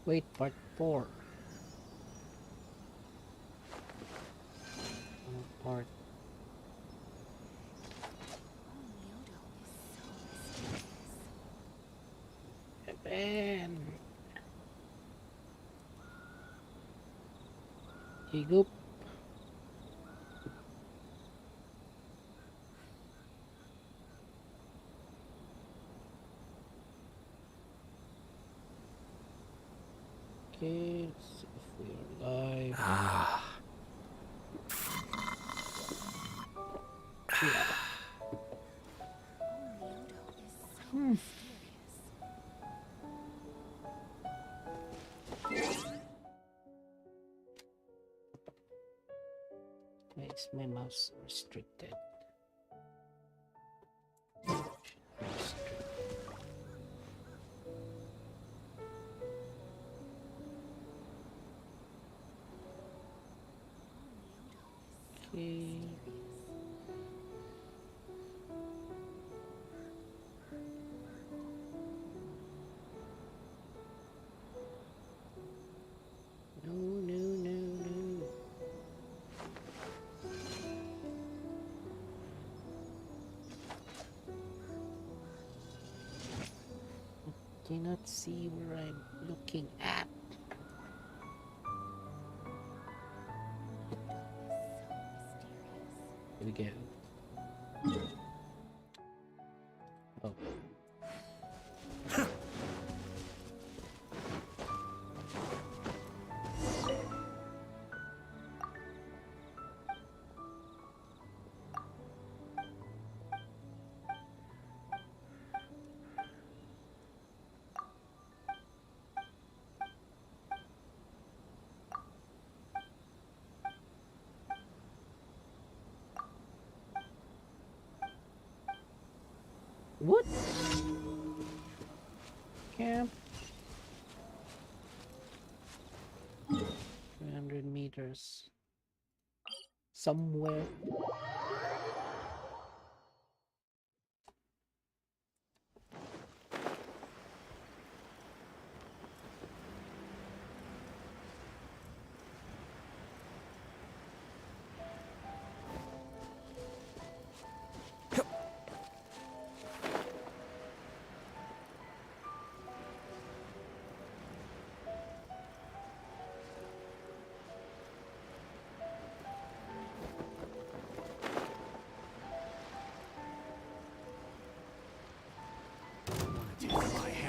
Wait, part 4. Part. Ben. Higup. Okay, let's see if we are live. Yeah. Why is my mouse restricted? Okay. No, no, no, no. Cannot see where I'm looking at. Here we go. Oh. What? Camp. 300 meters. Somewhere.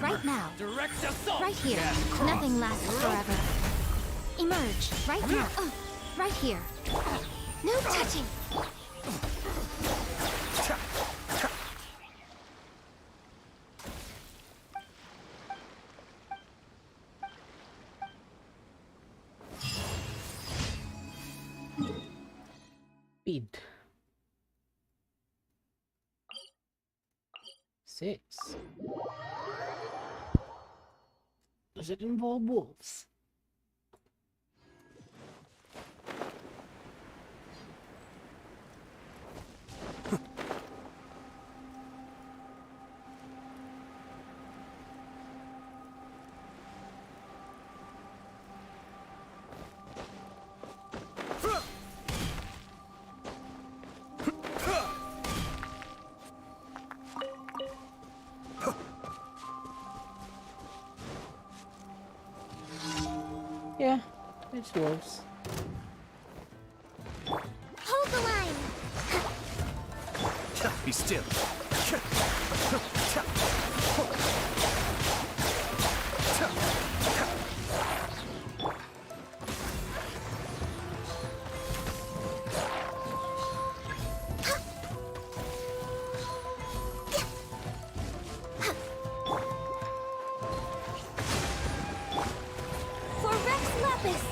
Right now. Direct assault! Right here. Nothing lasts forever. Emerge. Right now. Right here. No touching. Speed. 6. Does it involve wolves? Yeah, it's wolves. Hold the line. Be still. For Rex Lapis.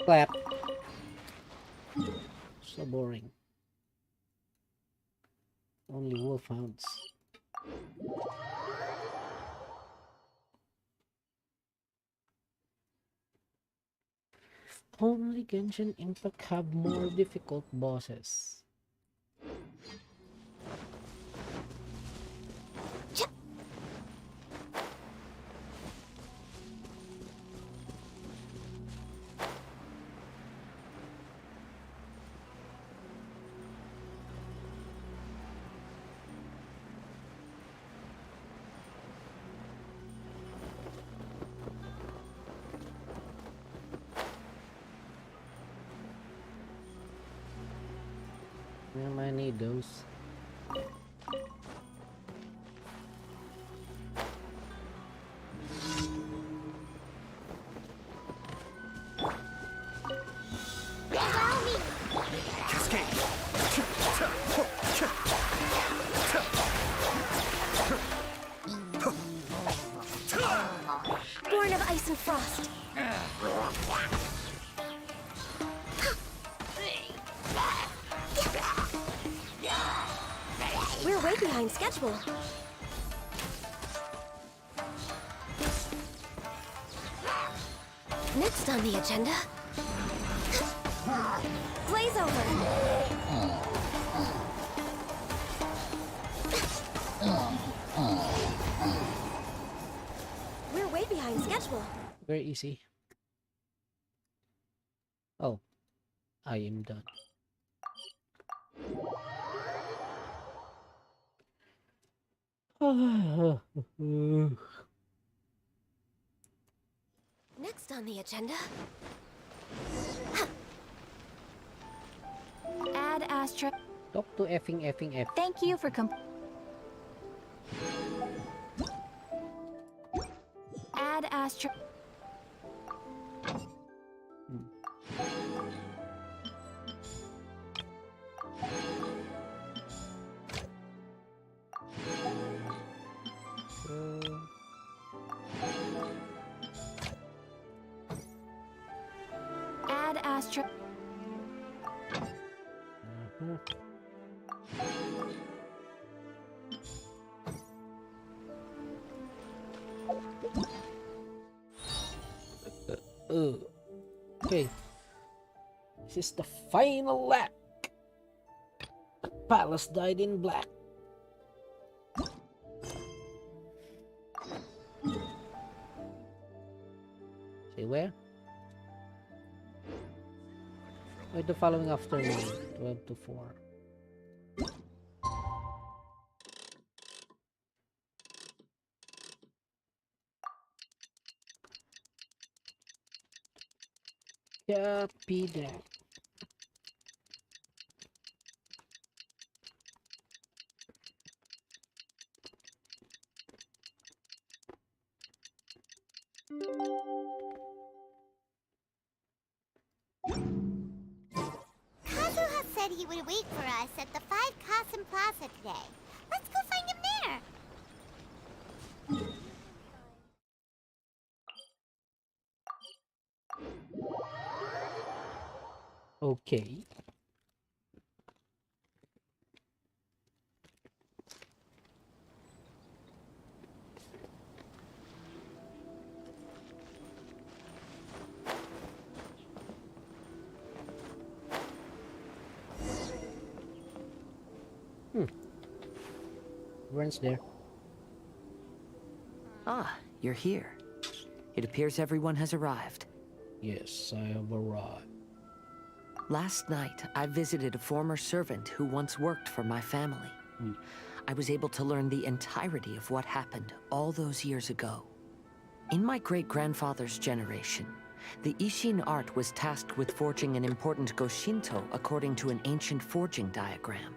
Clap. So boring. Only wolfhounds. Only Genshin Impact have more difficult bosses. I need those. Born of ice and frost. We're way behind schedule. Next on the agenda, Blaze over. We're way behind schedule. Very easy. Oh, I am done. Next on the agenda, Ad Astra. Talk to effing F. Thank you for Ad Astra. Ad Astra. Okay. This is the final lap. The palace died in black. Say where? Wait, the following afternoon, 12 to 4. Copy that. Kazuha said he would wait for us at the 5 Kasen Plaza today. Let's go find him there. Okay. Everyone's there. Ah, you're here. It appears everyone has arrived. Yes, I have arrived. Last night, I visited a former servant who once worked for my family. I was able to learn the entirety of what happened all those years ago. In my great-grandfather's generation, the Ishin art was tasked with forging an important Goshinto according to an ancient forging diagram.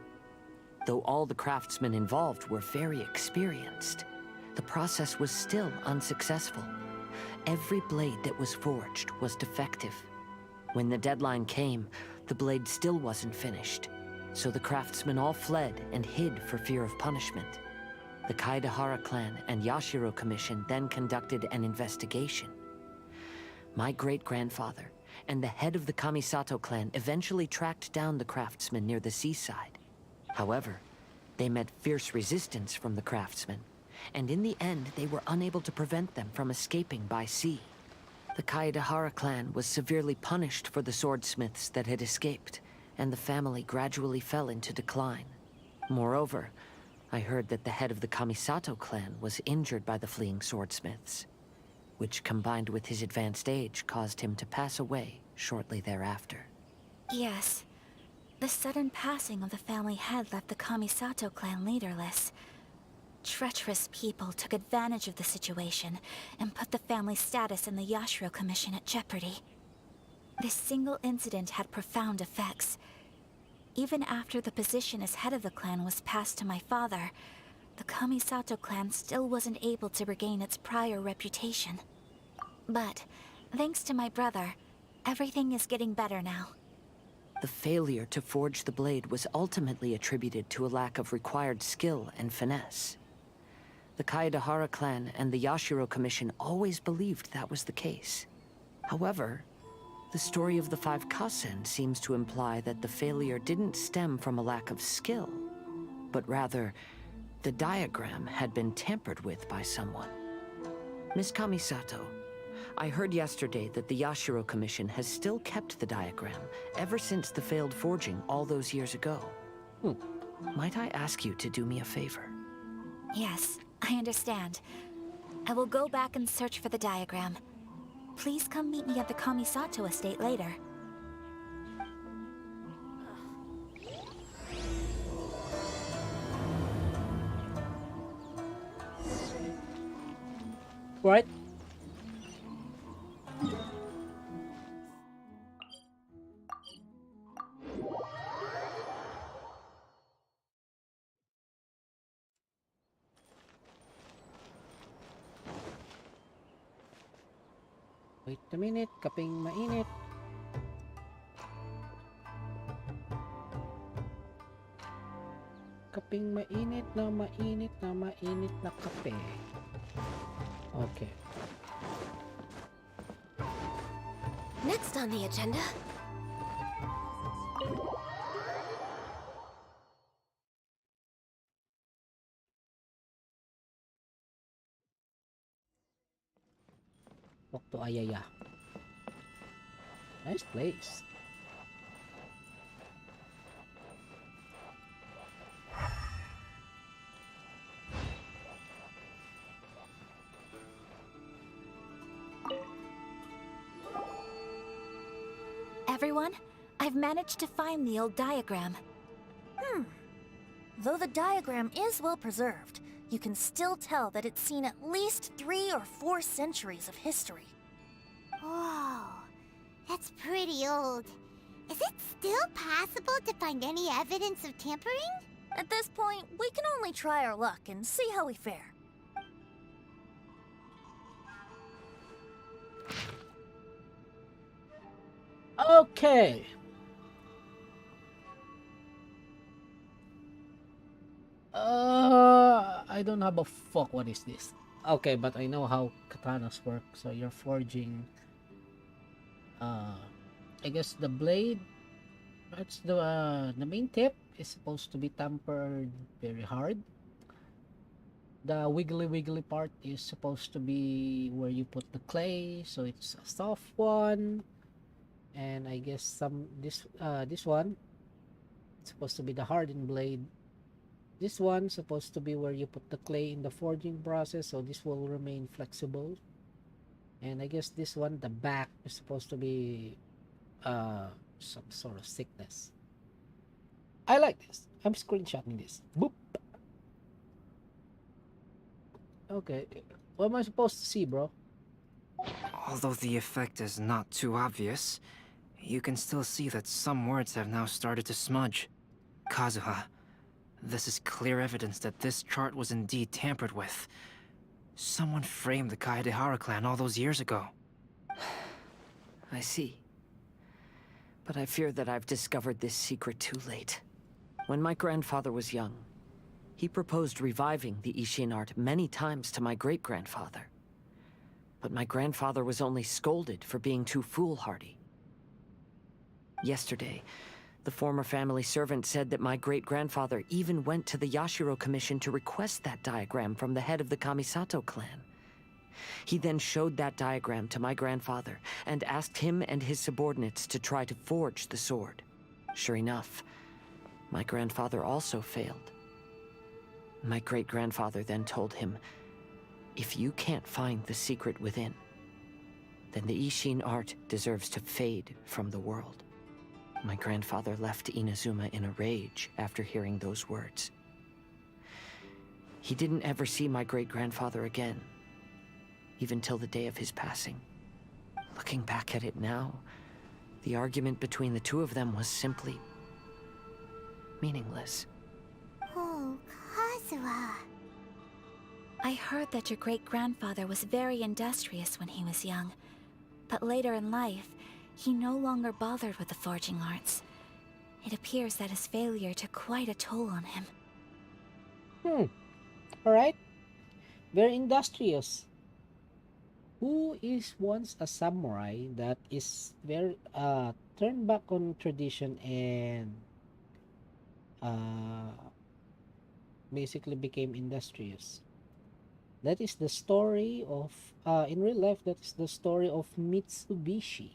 Though all the craftsmen involved were very experienced, the process was still unsuccessful. Every blade that was forged was defective. When the deadline came, the blade still wasn't finished, so the craftsmen all fled and hid for fear of punishment. The Kaidahara clan and Yashiro Commission then conducted an investigation. My great-grandfather and the head of the Kamisato clan eventually tracked down the craftsmen near the seaside. However, they met fierce resistance from the craftsmen, and in the end they were unable to prevent them from escaping by sea. The Kaedahara clan was severely punished for the swordsmiths that had escaped, and the family gradually fell into decline. Moreover, I heard that the head of the Kamisato clan was injured by the fleeing swordsmiths, which combined with his advanced age caused him to pass away shortly thereafter. Yes. The sudden passing of the family head left the Kamisato clan leaderless. Treacherous people took advantage of the situation and put the family's status in the Yashiro Commission at jeopardy. This single incident had profound effects. Even after the position as head of the clan was passed to my father, the Kamisato clan still wasn't able to regain its prior reputation. But, thanks to my brother, everything is getting better now. The failure to forge the blade was ultimately attributed to a lack of required skill and finesse. The Kaedahara clan and the Yashiro Commission always believed that was the case. However, the story of the Five Kasen seems to imply that the failure didn't stem from a lack of skill, but rather, the diagram had been tampered with by someone. Miss Kamisato, I heard yesterday that the Yashiro Commission has still kept the diagram ever since the failed forging all those years ago. Might I ask you to do me a favor? Yes, I understand. I will go back and search for the diagram. Please come meet me at the Kamisato estate later. Right? Wait a minute, kaping mainit. Kaping mainit na mainit na mainit na kape. Okay. Next on the agenda. Talk to Ayaya. Nice place. Everyone, I've managed to find the old diagram. Though the diagram is well preserved, you can still tell that it's seen at least 3 or 4 centuries of history. Whoa, that's pretty old. Is it still possible to find any evidence of tampering? At this point, we can only try our luck and see how we fare. Okay. I don't have a fuck what is this. Okay, but I know how katanas work. So you're forging I guess the blade, that's the main tip is supposed to be tempered very hard. The wiggly part is supposed to be where you put the clay, so it's a soft one. And I guess this one it's supposed to be the hardened blade. This one supposed to be where you put the clay in the forging process, so this will remain flexible. And I guess this one, the back, is supposed to be some sort of thickness. I like this. I'm screenshotting this. Boop. Okay, what am I supposed to see, bro? Although the effect is not too obvious, you can still see that some words have now started to smudge. Kazuha, this is clear evidence that this chart was indeed tampered with. Someone framed the Kaedahara clan all those years ago. I see. But I fear that I've discovered this secret too late. When my grandfather was young, he proposed reviving the Ishin art many times to my great-grandfather. But my grandfather was only scolded for being too foolhardy. Yesterday, the former family servant said that my great-grandfather even went to the Yashiro Commission to request that diagram from the head of the Kamisato clan. He then showed that diagram to my grandfather and asked him and his subordinates to try to forge the sword. Sure enough, my grandfather also failed. My great-grandfather then told him, if you can't find the secret within, then the Ishin art deserves to fade from the world. My grandfather left Inazuma in a rage after hearing those words. He didn't ever see my great-grandfather again, even till the day of his passing. Looking back at it now, the argument between the two of them was simply meaningless. Oh, Kazuha. I heard that your great-grandfather was very industrious when he was young, but later in life, he no longer bothered with the forging arts. It appears that his failure took quite a toll on him. Alright. Very industrious. Who is once a samurai that is very turned back on tradition and basically became industrious. That is the story of in real life, that is the story of Mitsubishi.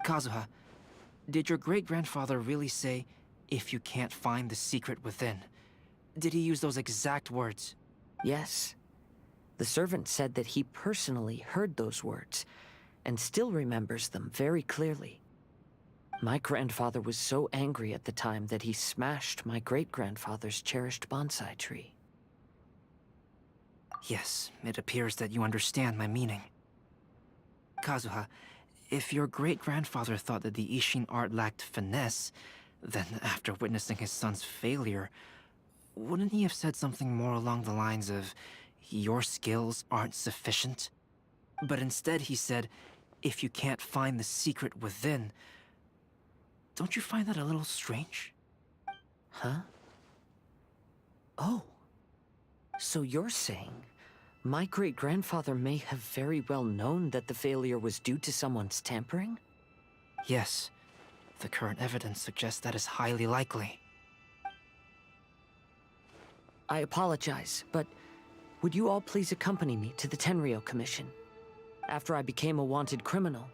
Kazuha, did your great-grandfather really say, if you can't find the secret within? Did he use those exact words? Yes. The servant said that he personally heard those words, and still remembers them very clearly. My grandfather was so angry at the time that he smashed my great-grandfather's cherished bonsai tree. Yes, it appears that you understand my meaning. Kazuha, if your great-grandfather thought that the Ishin art lacked finesse, then after witnessing his son's failure, wouldn't he have said something more along the lines of, your skills aren't sufficient? But instead he said, if you can't find the secret within. Don't you find that a little strange? Huh? Oh. So you're saying my great-grandfather may have very well known that the failure was due to someone's tampering? Yes. The current evidence suggests that is highly likely. I apologize, but would you all please accompany me to the Tenryou Commission? After I became a wanted criminal,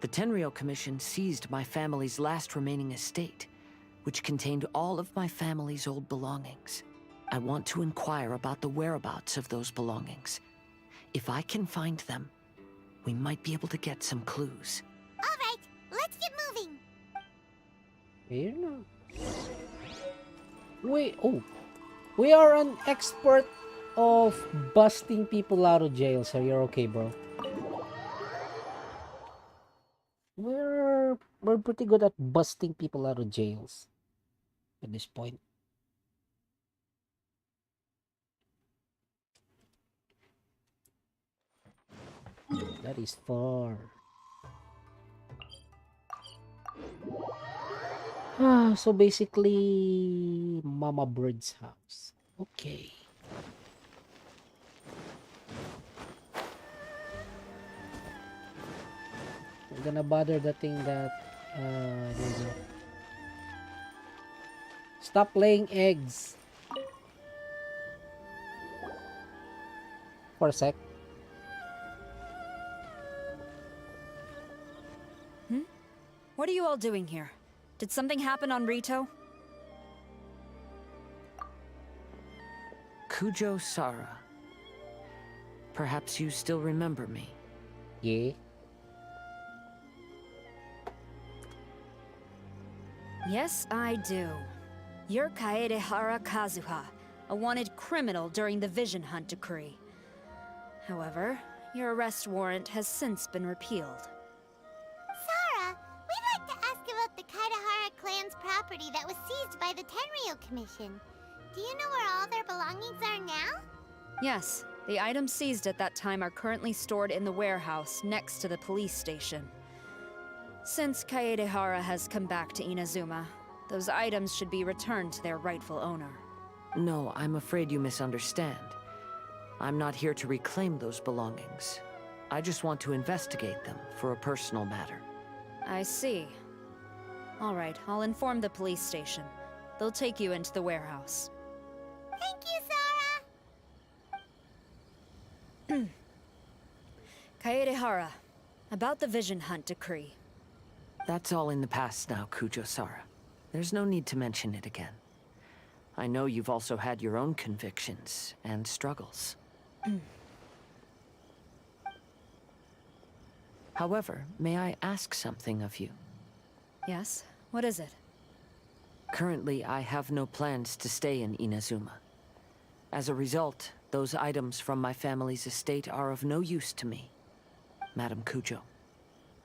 the Tenryou Commission seized my family's last remaining estate, which contained all of my family's old belongings. I want to inquire about the whereabouts of those belongings. If I can find them, we might be able to get some clues. Alright, let's get moving. Ayun na. We are an expert of busting people out of jail, so you're okay, bro. We're pretty good at busting people out of jails at this point. That is far. So basically, Mama Bird's house. Okay. We're gonna bother the thing that, there you go. Stop laying eggs. For a sec. What are you all doing here? Did something happen on Rito? Kujo Sara. Perhaps you still remember me. Yeah. Yes, I do. You're Kaedehara Kazuha, a wanted criminal during the Vision Hunt decree. However, your arrest warrant has since been repealed. Sarah, we'd like to ask about the Kaedehara clan's property that was seized by the Tenryou Commission. Do you know where all their belongings are now? Yes, the items seized at that time are currently stored in the warehouse next to the police station. Since Kaedehara has come back to Inazuma, those items should be returned to their rightful owner. No, I'm afraid you misunderstand. I'm not here to reclaim those belongings. I just want to investigate them for a personal matter. I see. All right, I'll inform the police station. They'll take you into the warehouse. Thank you, Sora! Kaedehara, about the Vision Hunt decree. That's all in the past now, Kujo-Sara. There's no need to mention it again. I know you've also had your own convictions and struggles. However, may I ask something of you? Yes? What is it? Currently, I have no plans to stay in Inazuma. As a result, those items from my family's estate are of no use to me. Madam Kujo,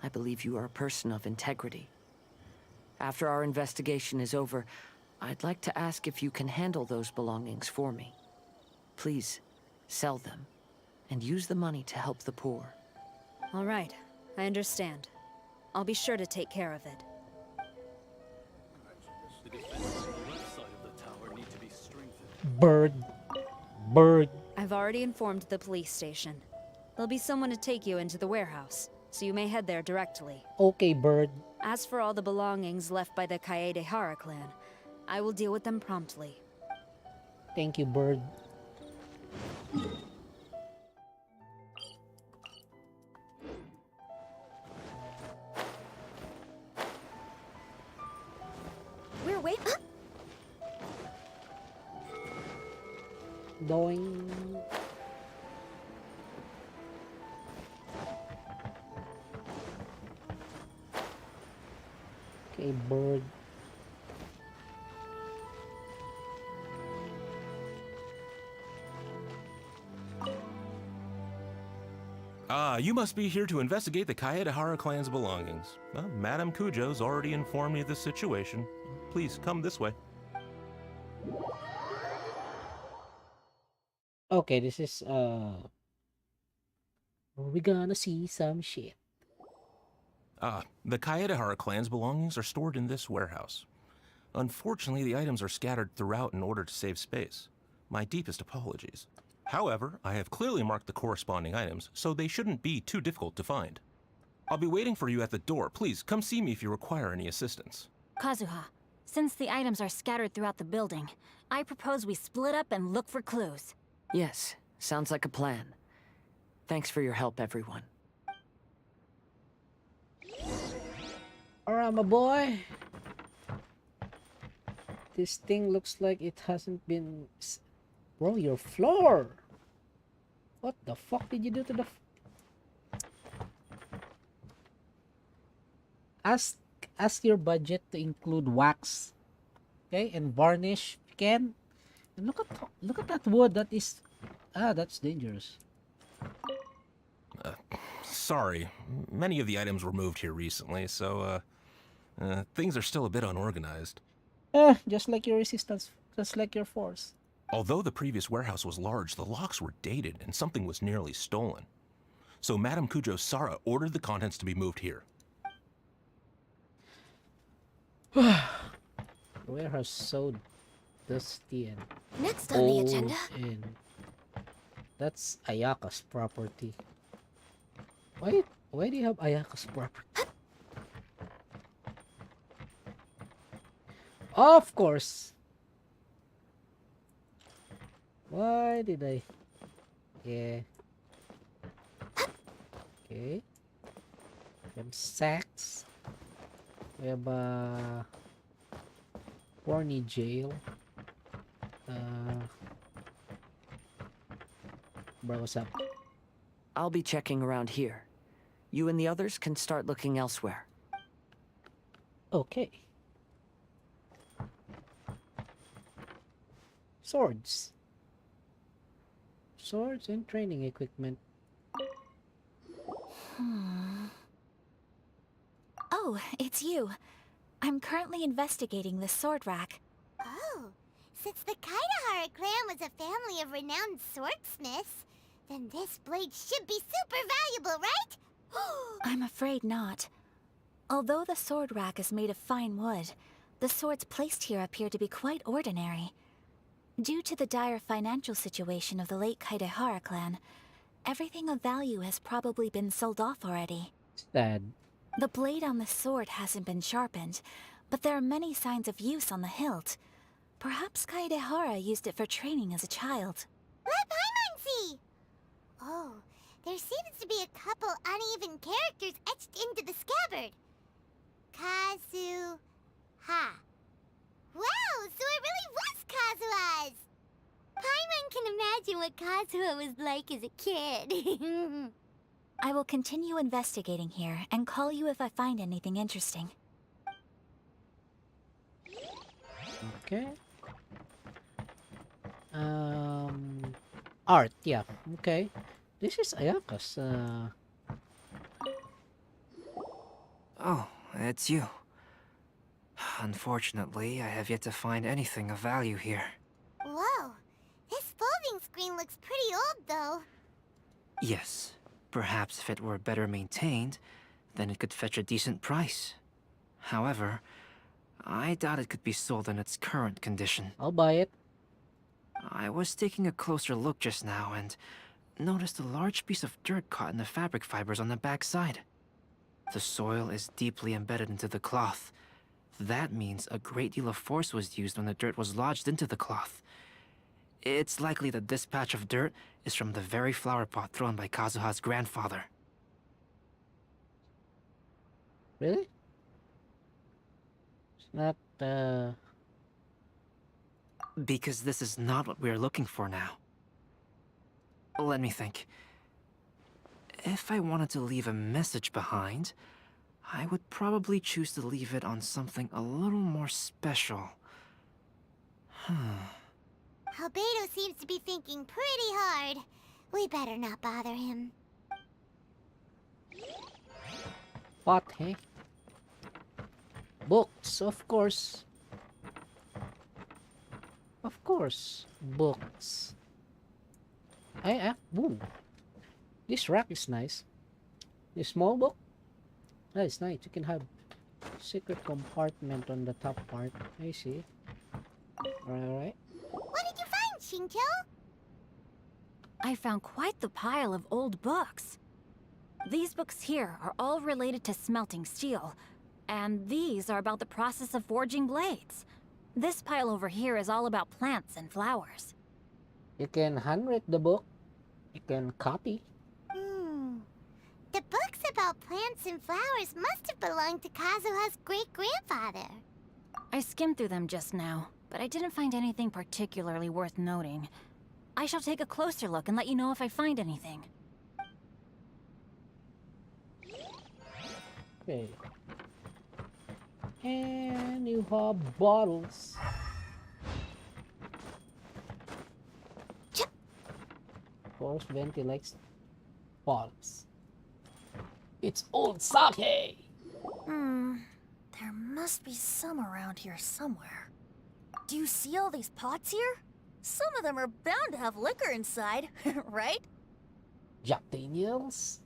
I believe you are a person of integrity. After our investigation is over, I'd like to ask if you can handle those belongings for me. Please, sell them, and use the money to help the poor. All right, I understand. I'll be sure to take care of it. Bird. Bird. I've already informed the police station. There'll be someone to take you into the warehouse, so you may head there directly. Okay, Bird. As for all the belongings left by the Kaedehara clan, I will deal with them promptly. Thank you, Bird. We're waiting. Doing. Okay, Bird. You must be here to investigate the Kaedehara clan's belongings. Well, Madame Kujo's already informed me of the situation. Please come this way. Okay, this is we're gonna see some shit. The Kaedehara clan's belongings are stored in this warehouse. Unfortunately, the items are scattered throughout in order to save space. My deepest apologies. However, I have clearly marked the corresponding items, so they shouldn't be too difficult to find. I'll be waiting for you at the door. Please, come see me if you require any assistance. Kazuha, since the items are scattered throughout the building, I propose we split up and look for clues. Yes, sounds like a plan. Thanks for your help, everyone. Alright, my boy. This thing looks like it hasn't been... Bro, your floor! What the fuck did you do to the... Ask your budget to include wax. Okay, and varnish if you can. And look at that wood. That is... that's dangerous. Sorry, many of the items were moved here recently, so, things are still a bit unorganized. Just like your resistance, just like your force. Although the previous warehouse was large, the locks were dated and something was nearly stolen. So Madame Kujo-Sara ordered the contents to be moved here. The warehouse so dusty and Next on the old, agenda. and that's Ayaka's property. Why do you have Ayaka's property? Of course. Why did I? Yeah. Okay. We have sacks. We have Horny jail. Bro, what's up? I'll be checking around here. You and the others can start looking elsewhere. Okay. Swords. Swords and training equipment. Oh, it's you. I'm currently investigating the sword rack. Oh, since the Kaidahara clan was a family of renowned swordsmiths, then this blade should be super valuable, right? I'm afraid not. Although the sword rack is made of fine wood, the swords placed here appear to be quite ordinary. Due to the dire financial situation of the late Kaidahara clan, everything of value has probably been sold off already. Sad. The blade on the sword hasn't been sharpened, but there are many signs of use on the hilt. Perhaps Kaedehara used it for training as a child. Let Paimon see! Oh, there seems to be a couple uneven characters etched into the scabbard. Kazu-ha. Wow, so it really was Kazuha's! Paimon can imagine what Kazuha was like as a kid. I will continue investigating here and call you if I find anything interesting. Okay. Art, yeah. Okay. This is Ayaka's, Oh, it's you. Unfortunately, I have yet to find anything of value here. Whoa, this folding screen looks pretty old though. Yes, perhaps if it were better maintained, then it could fetch a decent price. However, I doubt it could be sold in its current condition. I'll buy it. I was taking a closer look just now and noticed a large piece of dirt caught in the fabric fibers on the back side. The soil is deeply embedded into the cloth. That means a great deal of force was used when the dirt was lodged into the cloth. It's likely that this patch of dirt is from the very flower pot thrown by Kazuha's grandfather. Really? It's not, Because this is not what we are looking for now. Let me think. If I wanted to leave a message behind, I would probably choose to leave it on something a little more special. Albedo seems to be thinking pretty hard. We better not bother him. What, hey? Books, of course. Of course, books. Ooh. This rack is nice. This small book? That is nice. You can have secret compartment on the top part. I see. Alright. What did you find, Shincho? I found quite the pile of old books. These books here are all related to smelting steel, and these are about the process of forging blades. This pile over here is all about plants and flowers. You can handwrite the book. You can copy. The books about plants and flowers must have belonged to Kazuha's great-grandfather. I skimmed through them just now, but I didn't find anything particularly worth noting. I shall take a closer look and let you know if I find anything. Okay. And you have bottles. Of course, Venti likes bottles. It's old sake! There must be some around here somewhere. Do you see all these pots here? Some of them are bound to have liquor inside, right? Jack Daniels?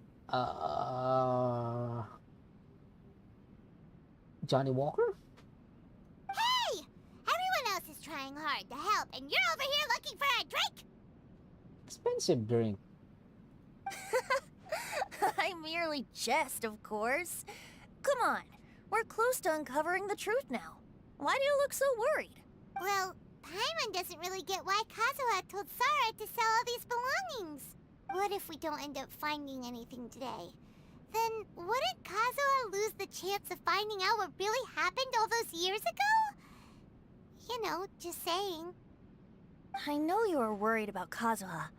Johnny Walker? Hey! Everyone else is trying hard to help, and you're over here looking for a drink? Expensive drink. I merely jest, of course. Come on, we're close to uncovering the truth now. Why do you look so worried? Well, Paimon doesn't really get why Kazuha told Sarah to sell all these belongings. What if we don't end up finding anything today? Then wouldn't Kazuha lose the chance of finding out what really happened all those years ago? You know, just saying. I know you are worried about Kazuha,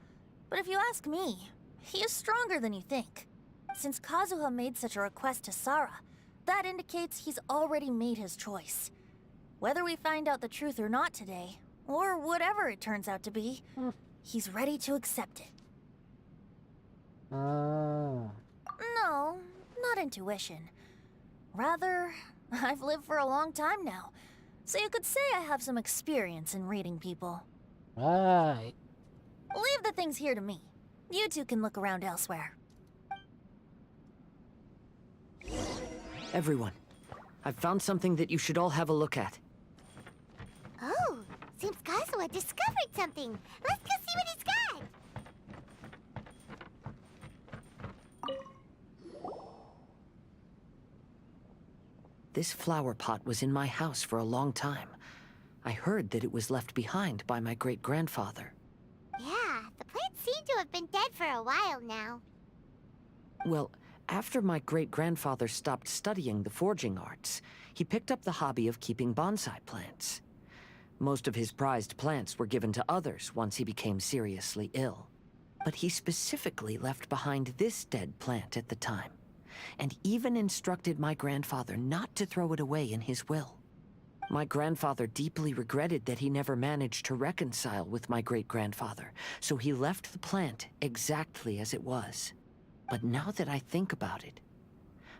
but if you ask me, he is stronger than you think. Since Kazuha made such a request to Sarah, that indicates he's already made his choice. Whether we find out the truth or not today, or whatever it turns out to be, he's ready to accept it. Ah. No, not intuition. Rather, I've lived for a long time now, so you could say I have some experience in reading people. Right. Leave the things here to me. You two can look around elsewhere. Everyone, I've found something that you should all have a look at. Oh, seems Kazuha discovered something. Let's go see what he's got. this flower pot was in my house for a long time. I heard that it was left behind by my great-grandfather. Yeah, the plants seem to have been dead for a while now. Well, after my great-grandfather stopped studying the forging arts, he picked up the hobby of keeping bonsai plants. Most of his prized plants were given to others once he became seriously ill. But he specifically left behind this dead plant at the time, and even instructed my grandfather not to throw it away in his will. My grandfather deeply regretted that he never managed to reconcile with my great-grandfather, so he left the plant exactly as it was. But now that I think about it,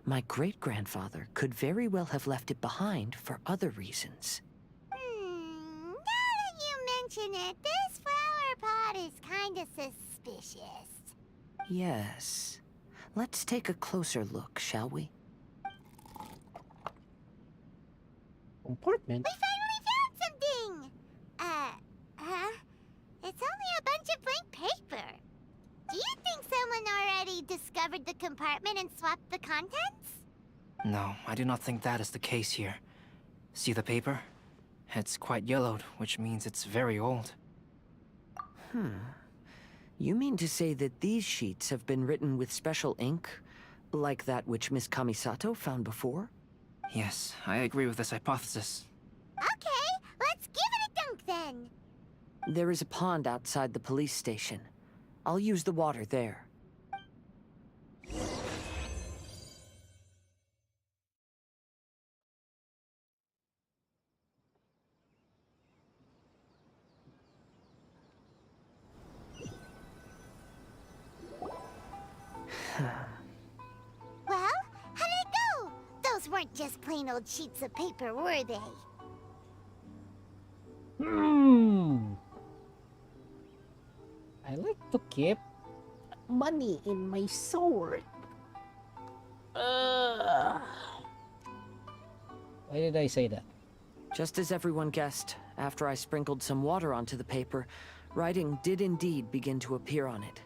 my great-grandfather could very well have left it behind for other reasons. Now that you mention it, this flower pot is kinda suspicious. Yes. Let's take a closer look, shall we? Compartment? We finally found something! It's only a bunch of blank paper. Do you think someone already discovered the compartment and swapped the contents? No, I do not think that is the case here. See the paper? It's quite yellowed, which means it's very old. You mean to say that these sheets have been written with special ink, like that which Miss Kamisato found before? Yes, I agree with this hypothesis. Okay, let's give it a dunk then. There is a pond outside the police station. I'll use the water there. Well, how did it go? Those weren't just plain old sheets of paper, were they? I like to keep money in my sword. Why did I say that? Just as everyone guessed, after I sprinkled some water onto the paper, writing did indeed begin to appear on it.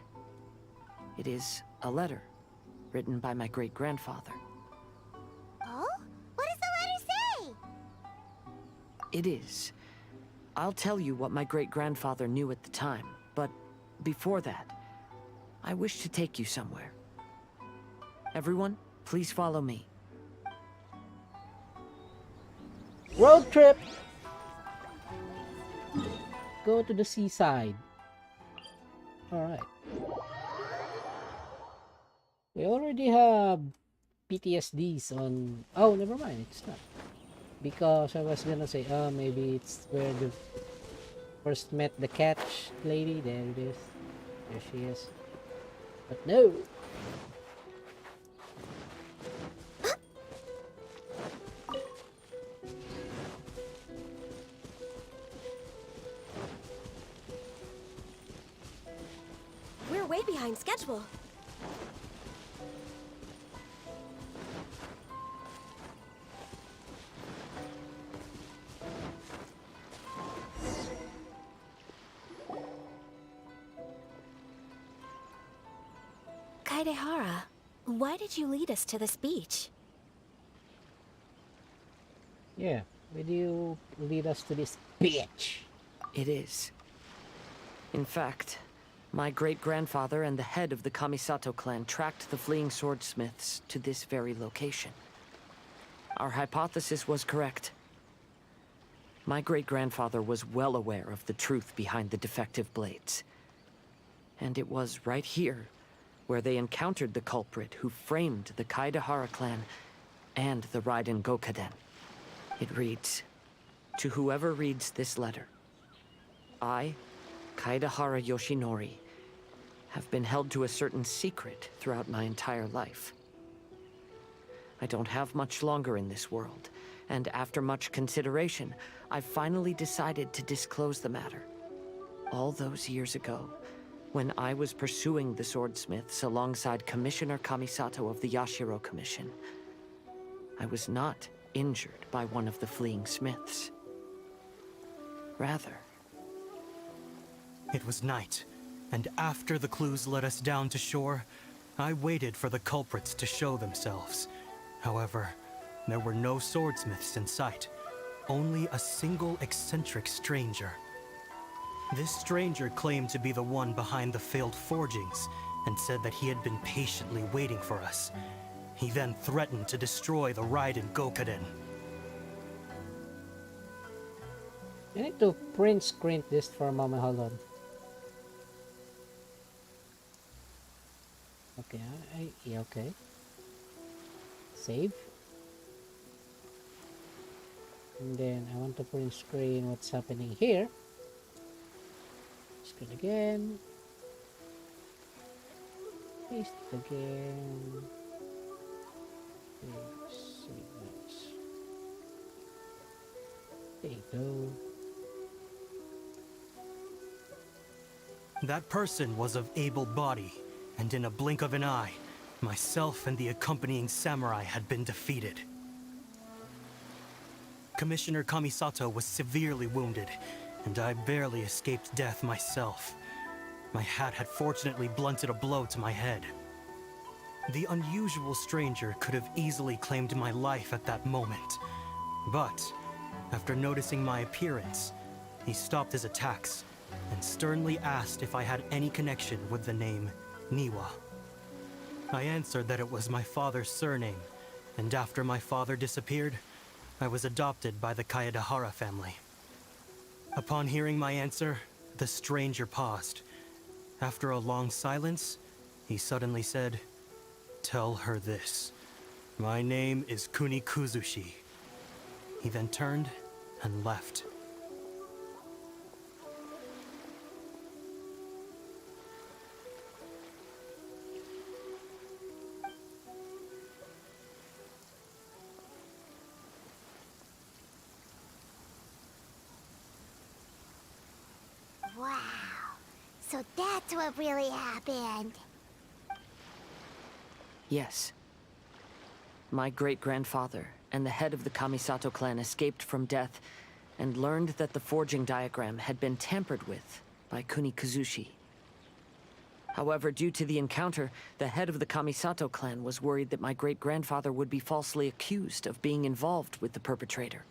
It is a letter, written by my great-grandfather. Oh? What does the letter say? It is. I'll tell you what my great-grandfather knew at the time, but before that, I wish to take you somewhere. Everyone, please follow me. Road trip! Go to the seaside. Alright. We already have PTSDs on... Oh, never mind. It's not. Because I was gonna say, maybe it's where the first met the catch lady. There it is. There she is. But no! We're way behind schedule. Kaedehara, why did you lead us to this beach? Yeah. Where do you lead us to this bitch? It is. In fact, my great-grandfather and the head of the Kamisato clan tracked the fleeing swordsmiths to this very location. Our hypothesis was correct. My great-grandfather was well aware of the truth behind the defective blades. And it was right here where they encountered the culprit who framed the Kaedehara clan and the Raiden Gokaden. It reads, "To whoever reads this letter, I, Kaedehara Yoshinori, have been held to a certain secret throughout my entire life. I don't have much longer in this world, and after much consideration, I've finally decided to disclose the matter. All those years ago, when I was pursuing the swordsmiths alongside Commissioner Kamisato of the Yashiro Commission, I was not injured by one of the fleeing smiths. Rather, it was night, and after the clues led us down to shore, I waited for the culprits to show themselves. However, There were no swordsmiths in sight, only a single eccentric stranger. This stranger claimed to be the one behind the failed forgings and said that he had been patiently waiting for us. He then threatened to destroy the Raiden Gokaden. I need to print screen this for a moment. Hold on. Okay, yeah, okay. Save. And then I want to print screen what's happening here. Screen again. Paste it again. Save this. There you go. That person was of able body, and in a blink of an eye, myself and the accompanying samurai had been defeated. Commissioner Kamisato was severely wounded, and I barely escaped death myself. My hat had fortunately blunted a blow to my head. The unusual stranger could have easily claimed my life at that moment. But, after noticing my appearance, he stopped his attacks and sternly asked if I had any connection with the name Niwa. I answered that it was my father's surname, and after my father disappeared, I was adopted by the Kaedehara family. Upon hearing my answer, the stranger paused. After a long silence, he suddenly said, "Tell her this. My name is Kuni Kuzushi." He then turned and left. Wow. So that's what really happened. Yes. My great-grandfather and the head of the Kamisato clan escaped from death and learned that the forging diagram had been tampered with by Kuni Kuzushi. However, due to the encounter, the head of the Kamisato clan was worried that my great-grandfather would be falsely accused of being involved with the perpetrator.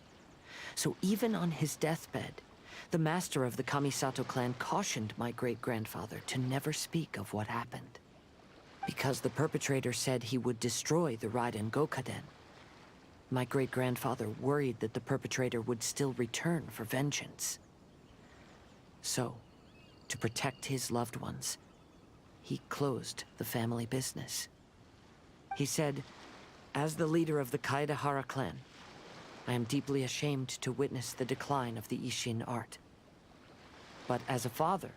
So even on his deathbed, the master of the Kamisato clan cautioned my great-grandfather to never speak of what happened. Because the perpetrator said he would destroy the Raiden Gokaden, my great-grandfather worried that the perpetrator would still return for vengeance. So, to protect his loved ones, he closed the family business. He said, "As the leader of the Kaedehara clan, I am deeply ashamed to witness the decline of the Ishin art. But as a father,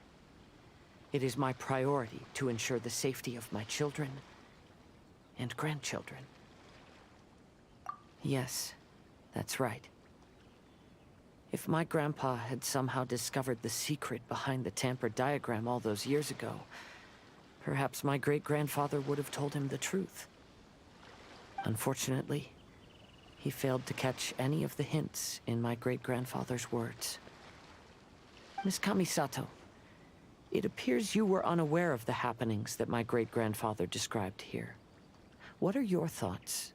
it is my priority to ensure the safety of my children and grandchildren." Yes, that's right. If my grandpa had somehow discovered the secret behind the tampered diagram all those years ago, perhaps my great-grandfather would have told him the truth. Unfortunately, he failed to catch any of the hints in my great-grandfather's words. Miss Kamisato, it appears you were unaware of the happenings that my great-grandfather described here. What are your thoughts?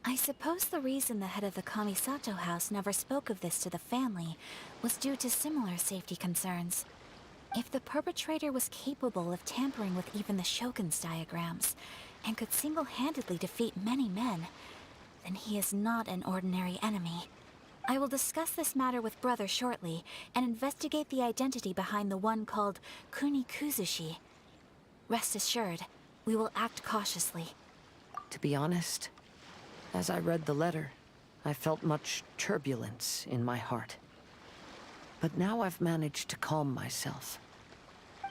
I suppose the reason the head of the Kamisato house never spoke of this to the family was due to similar safety concerns. If the perpetrator was capable of tampering with even the Shogun's diagrams, and could single-handedly defeat many men, then he is not an ordinary enemy. I will discuss this matter with Brother shortly, and investigate the identity behind the one called Kuni Kuzushi. Rest assured, we will act cautiously. To be honest, as I read the letter, I felt much turbulence in my heart. But now I've managed to calm myself.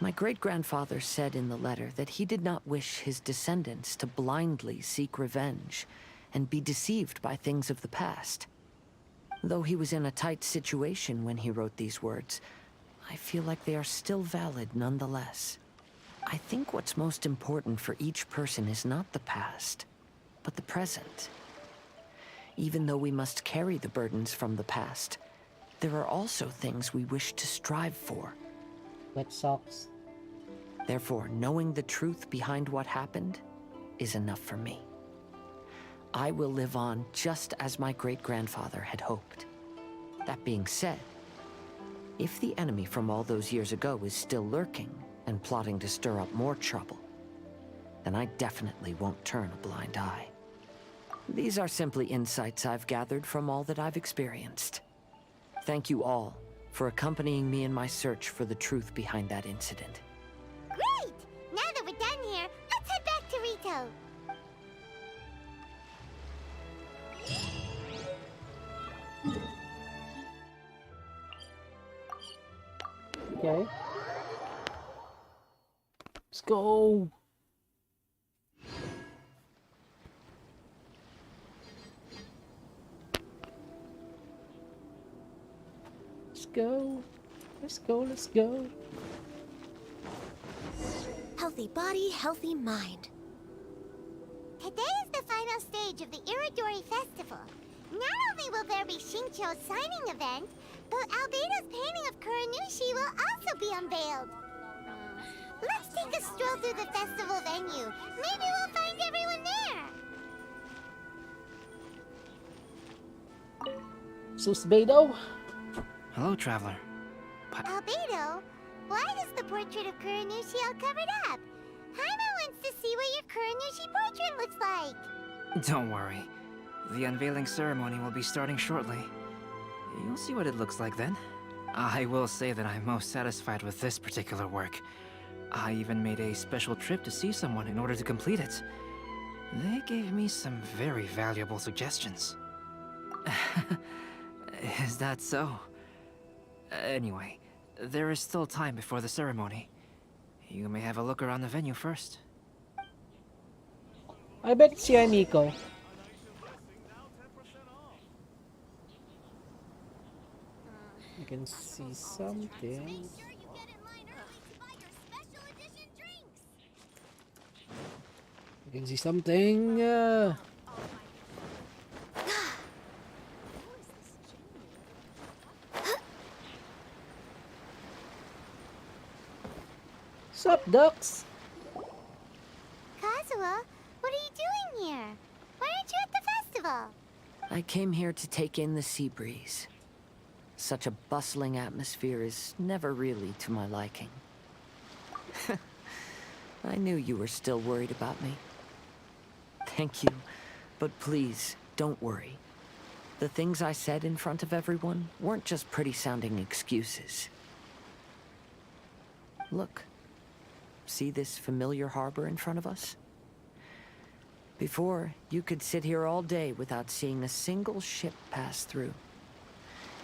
My great-grandfather said in the letter that he did not wish his descendants to blindly seek revenge and be deceived by things of the past. Though he was in a tight situation when he wrote these words, I feel like they are still valid nonetheless. I think what's most important for each person is not the past, but the present. Even though we must carry the burdens from the past, there are also things we wish to strive for. Wet socks. Therefore, knowing the truth behind what happened is enough for me. I will live on just as my great-grandfather had hoped. That being said, if the enemy from all those years ago is still lurking and plotting to stir up more trouble, then I definitely won't turn a blind eye. These are simply insights I've gathered from all that I've experienced. Thank you all for accompanying me in my search for the truth behind that incident. Great! Now that we're done here, let's head back to Rito. Okay. Let's go. Let's go. Let's go. Let's go. Healthy body, healthy mind. Today is the final stage of the Iridori Festival. Not only will there be Shincho's signing event, but Albedo's painting of Kuranushi will also be unveiled. Let's take a stroll through the festival venue. Maybe we'll find everyone there. Sus Beidou. Hello, traveler. Albedo, why is the portrait of Kuranushi all covered up? Haima wants to see what your Kuranushi portrait looks like. Don't worry. The unveiling ceremony will be starting shortly. You'll see what it looks like then. I will say that I'm most satisfied with this particular work. I even made a special trip to see someone in order to complete it. They gave me some very valuable suggestions. Is that so? Anyway, there is still time before the ceremony. You may have a look around the venue first. I bet it's si Miko. You can see something. You can see something. Sup, ducks? Kazuha, what are you doing here? Why aren't you at the festival? I came here to take in the sea breeze. Such a bustling atmosphere is never really to my liking. I knew you were still worried about me. Thank you, but please, don't worry. The things I said in front of everyone weren't just pretty-sounding excuses. Look. See this familiar harbor in front of us? Before, you could sit here all day without seeing a single ship pass through.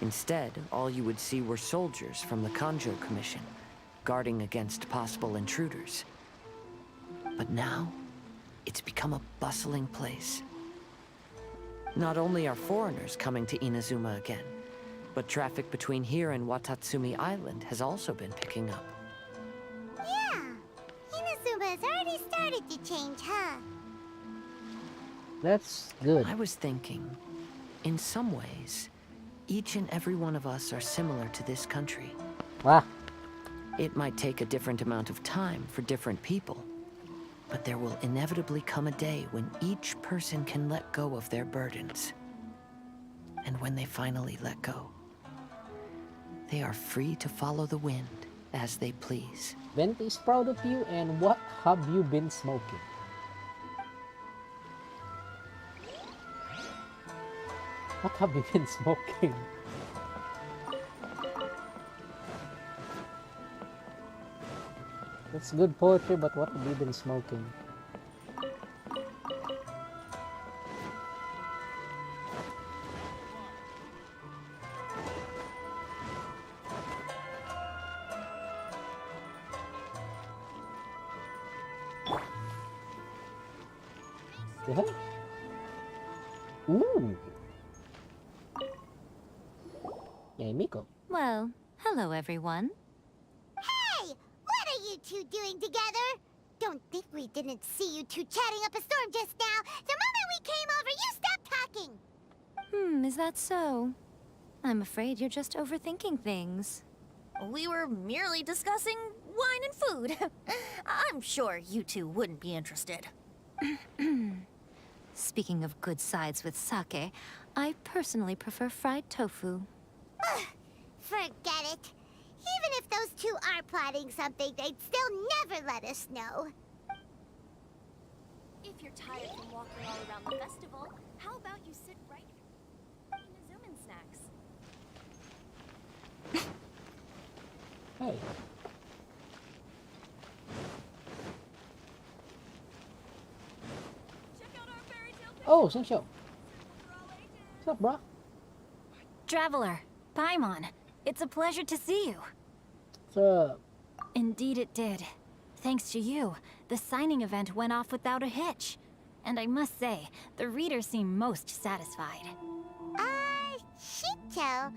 Instead, all you would see were soldiers from the Kanjo Commission, guarding against possible intruders. But now, it's become a bustling place. Not only are foreigners coming to Inazuma again, but traffic between here and Watatsumi Island has also been picking up. Yeah, Inazuma has already started to change, huh? That's good. I was thinking, in some ways, each and every one of us are similar to this country. Ah, It might take a different amount of time for different people, but there will inevitably come a day when each person can let go of their burdens. And when they finally let go, they are free to follow the wind as they please. Venti is proud of you, and what have you been smoking? What have you been smoking? That's good poetry, but what have you been smoking? The hell? Ooh. Yay, Miko. Well, hello everyone. Hey! What are you two doing together? Don't think we didn't see you two chatting up a storm just now. The moment we came over, you stopped talking. Is that so? I'm afraid you're just overthinking things. We were merely discussing wine and food. I'm sure you two wouldn't be interested. Speaking of good sides with sake, I personally prefer fried tofu. Forget it. Even if those two are plotting something, they'd still never let us know. If you're tired from walking all around the festival, how about you sit right here and Inazuman snacks? Hey. Oh, Sensho. What's up, bro? Traveler, Paimon, it's a pleasure to see you. What's up? Indeed it did. Thanks to you, the signing event went off without a hitch. And I must say, the readers seem most satisfied. Shito,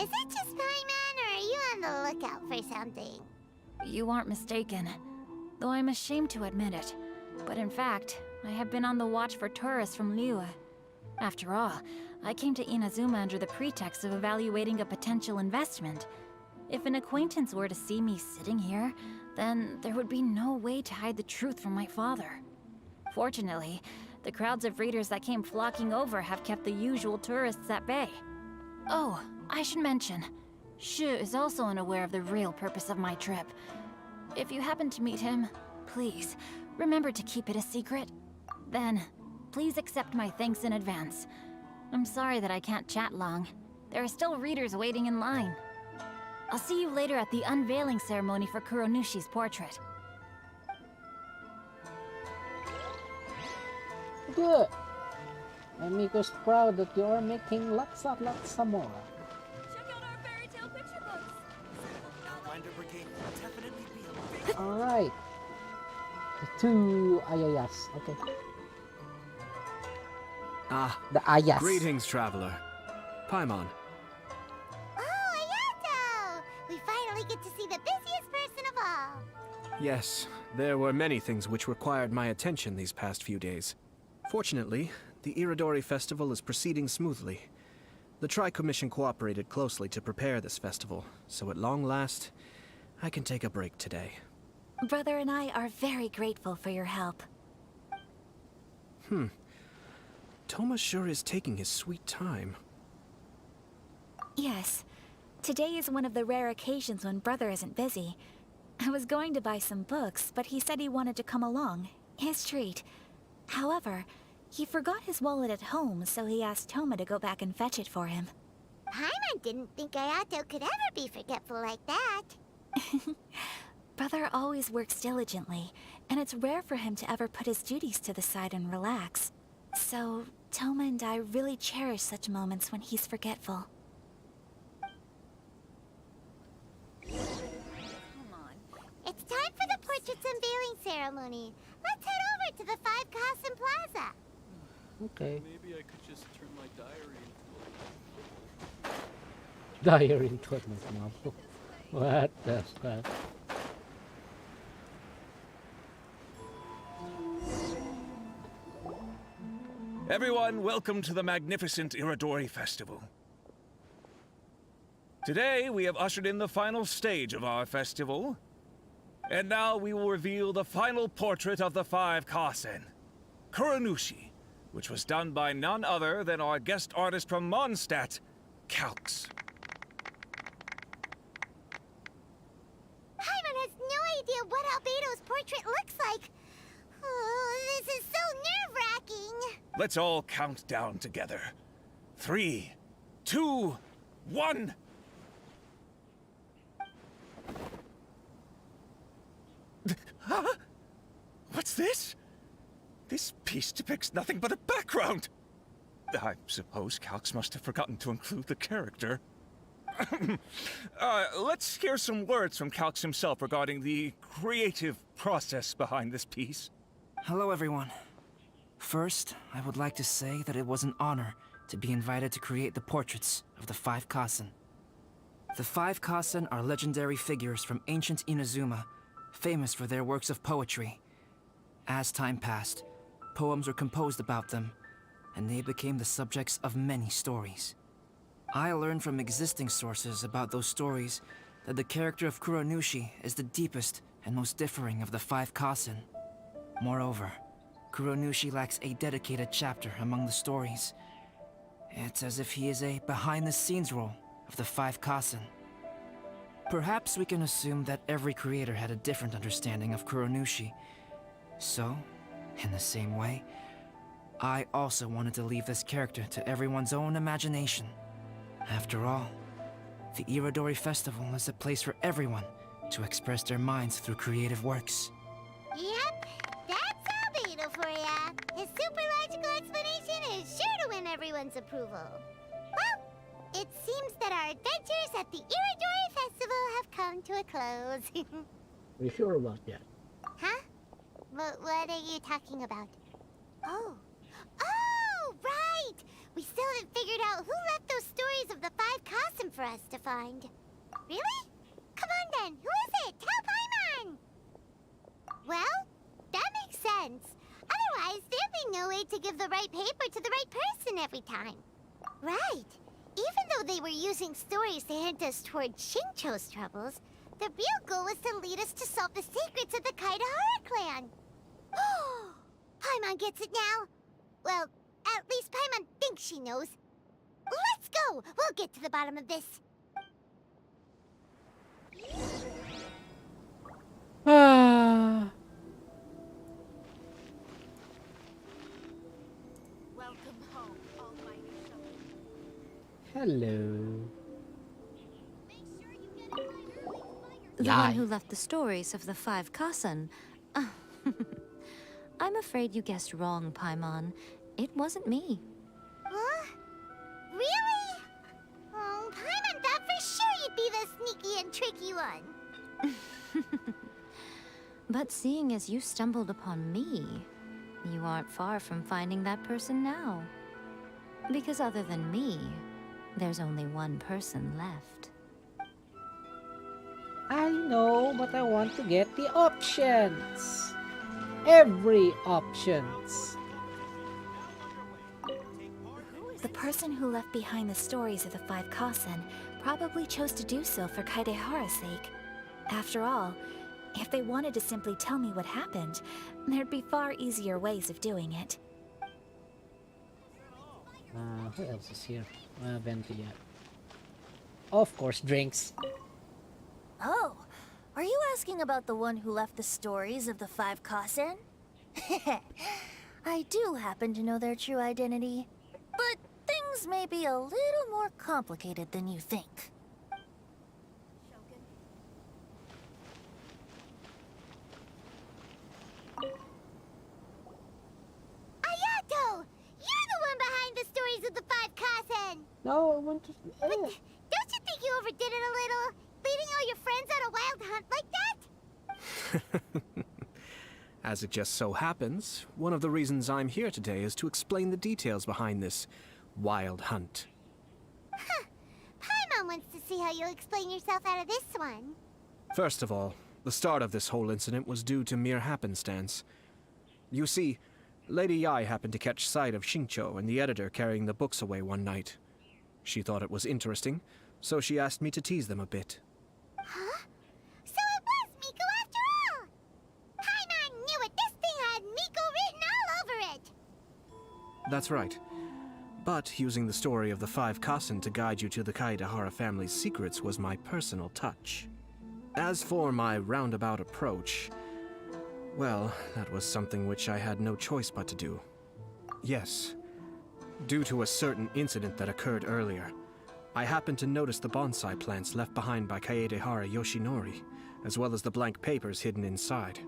is it just Paimon, or are you on the lookout for something? You aren't mistaken, though I'm ashamed to admit it. But in fact, I have been on the watch for tourists from Liyue. After all, I came to Inazuma under the pretext of evaluating a potential investment. If an acquaintance were to see me sitting here, then there would be no way to hide the truth from my father. Fortunately, the crowds of readers that came flocking over have kept the usual tourists at bay. Oh, I should mention, Shu is also unaware of the real purpose of my trip. If you happen to meet him, please, remember to keep it a secret. Then, please accept my thanks in advance. I'm sorry that I can't chat long. There are still readers waiting in line. I'll see you later at the unveiling ceremony for Kuronushi's portrait. Good. Amiko's proud that you are making lots more. Check out our fairy tale picture books. Outlander Brigade will definitely be a big Alright. The two Ayayas. Okay. Ah, The Ayas. greetings, traveler. Paimon. Oh, Ayato! We finally get to see the busiest person of all. Yes, there were many things which required my attention these past few days. Fortunately, the Iridori Festival is proceeding smoothly. The Tri-Commission cooperated closely to prepare this festival, so at long last, I can take a break today. Brother and I are very grateful for your help. Toma sure is taking his sweet time. Yes. Today is one of the rare occasions when Brother isn't busy. I was going to buy some books, but he said he wanted to come along. His treat. However, he forgot his wallet at home, so he asked Toma to go back and fetch it for him. Paimon didn't think Ayato could ever be forgetful like that. Brother always works diligently, and it's rare for him to ever put his duties to the side and relax. So, Toma and I really cherish such moments when he's forgetful. It's time for the portrait's unveiling ceremony. Let's head over to the Five Kasen Plaza. Okay. Maybe I could just turn my diary into Diary into a novel. What the fuck? Everyone, welcome to the magnificent Iridori Festival. Today, we have ushered in the final stage of our festival. And now we will reveal the final portrait of the Five Kasen, Kuronushi, which was done by none other than our guest artist from Mondstadt, Calx. Paimon has no idea what Albedo's portrait looks like. Oh, this is so nerve-wracking. Let's all count down together. 3, 2, 1. Huh? What's this? This piece depicts nothing but a background. I suppose Calx must have forgotten to include the character. Let's hear some words from Calx himself regarding the creative process behind this piece. Hello, everyone. First, I would like to say that it was an honor to be invited to create the portraits of the Five Kasen. The Five Kasen are legendary figures from ancient Inazuma, famous for their works of poetry. As time passed, poems were composed about them, and they became the subjects of many stories. I learned from existing sources about those stories that the character of Kuronushi is the deepest and most differing of the Five Kasen. Moreover, Kuronushi lacks a dedicated chapter among the stories. It's as if he is a behind-the-scenes role of the Five Kasen. Perhaps we can assume that every creator had a different understanding of Kuronushi. So, in the same way, I also wanted to leave this character to everyone's own imagination. After all, the Irodori Festival is a place for everyone to express their minds through creative works. Yep, that's Albedo for ya. His super logical explanation is sure to win everyone's approval. Well, it seems that our adventures at the Irodori Festival have come to a close. Are you sure about that? Huh? What are you talking about? Oh. Oh, right! We still haven't figured out who left those stories of the Five Kasen for us to find. Really? Come on then, who is it? Tell Paimon! Well, that makes sense. Otherwise, there'd be no way to give the right paper to the right person every time. Right. Even though they were using stories to hint us toward Shincho's troubles, the real goal was to lead us to solve the secrets of the Kaidahara clan. Paimon gets it now. Well, at least Paimon thinks she knows. Let's go! We'll get to the bottom of this. Ah. Welcome home, almighty Hello. The Yai. one who left the stories of the Five Kasen. I'm afraid you guessed wrong, Paimon. It wasn't me. Huh? Really? Oh, Paimon thought for sure you'd be the sneaky and tricky one. But seeing as you stumbled upon me, you aren't far from finding that person now. Because other than me, there's only one person left. I know, but I want to get the options. Every options. The person who left behind the stories of the Five Kasen probably chose to do so for Kaidehara's sake. After all, if they wanted to simply tell me what happened, there'd be far easier ways of doing it. Who else is here? Venti yet. Of course, drinks. Oh, are you asking about the one who left the stories of the Five Kasen? I do happen to know their true identity, but things may be a little more complicated than you think. Ayato! You're the one behind the stories of the Five Kasen! No, I want to. But don't you think you overdid it a little? Leading all your friends on a wild hunt like that? As it just so happens, one of the reasons I'm here today is to explain the details behind this wild hunt. Huh. Paimon wants to see how you'll explain yourself out of this one. First of all, the start of this whole incident was due to mere happenstance. You see, Lady Yai happened to catch sight of Shincho and the editor carrying the books away one night. She thought it was interesting, so she asked me to tease them a bit. Huh? So it was Miko after all! Paimon knew it! This thing had Miko written all over it! That's right. But using the story of the Five Kasen to guide you to the Kaidahara family's secrets was my personal touch. As for my roundabout approach, well, that was something which I had no choice but to do. Yes, due to a certain incident that occurred earlier, I happened to notice the bonsai plants left behind by Kaedehara Yoshinori, as well as the blank papers hidden inside.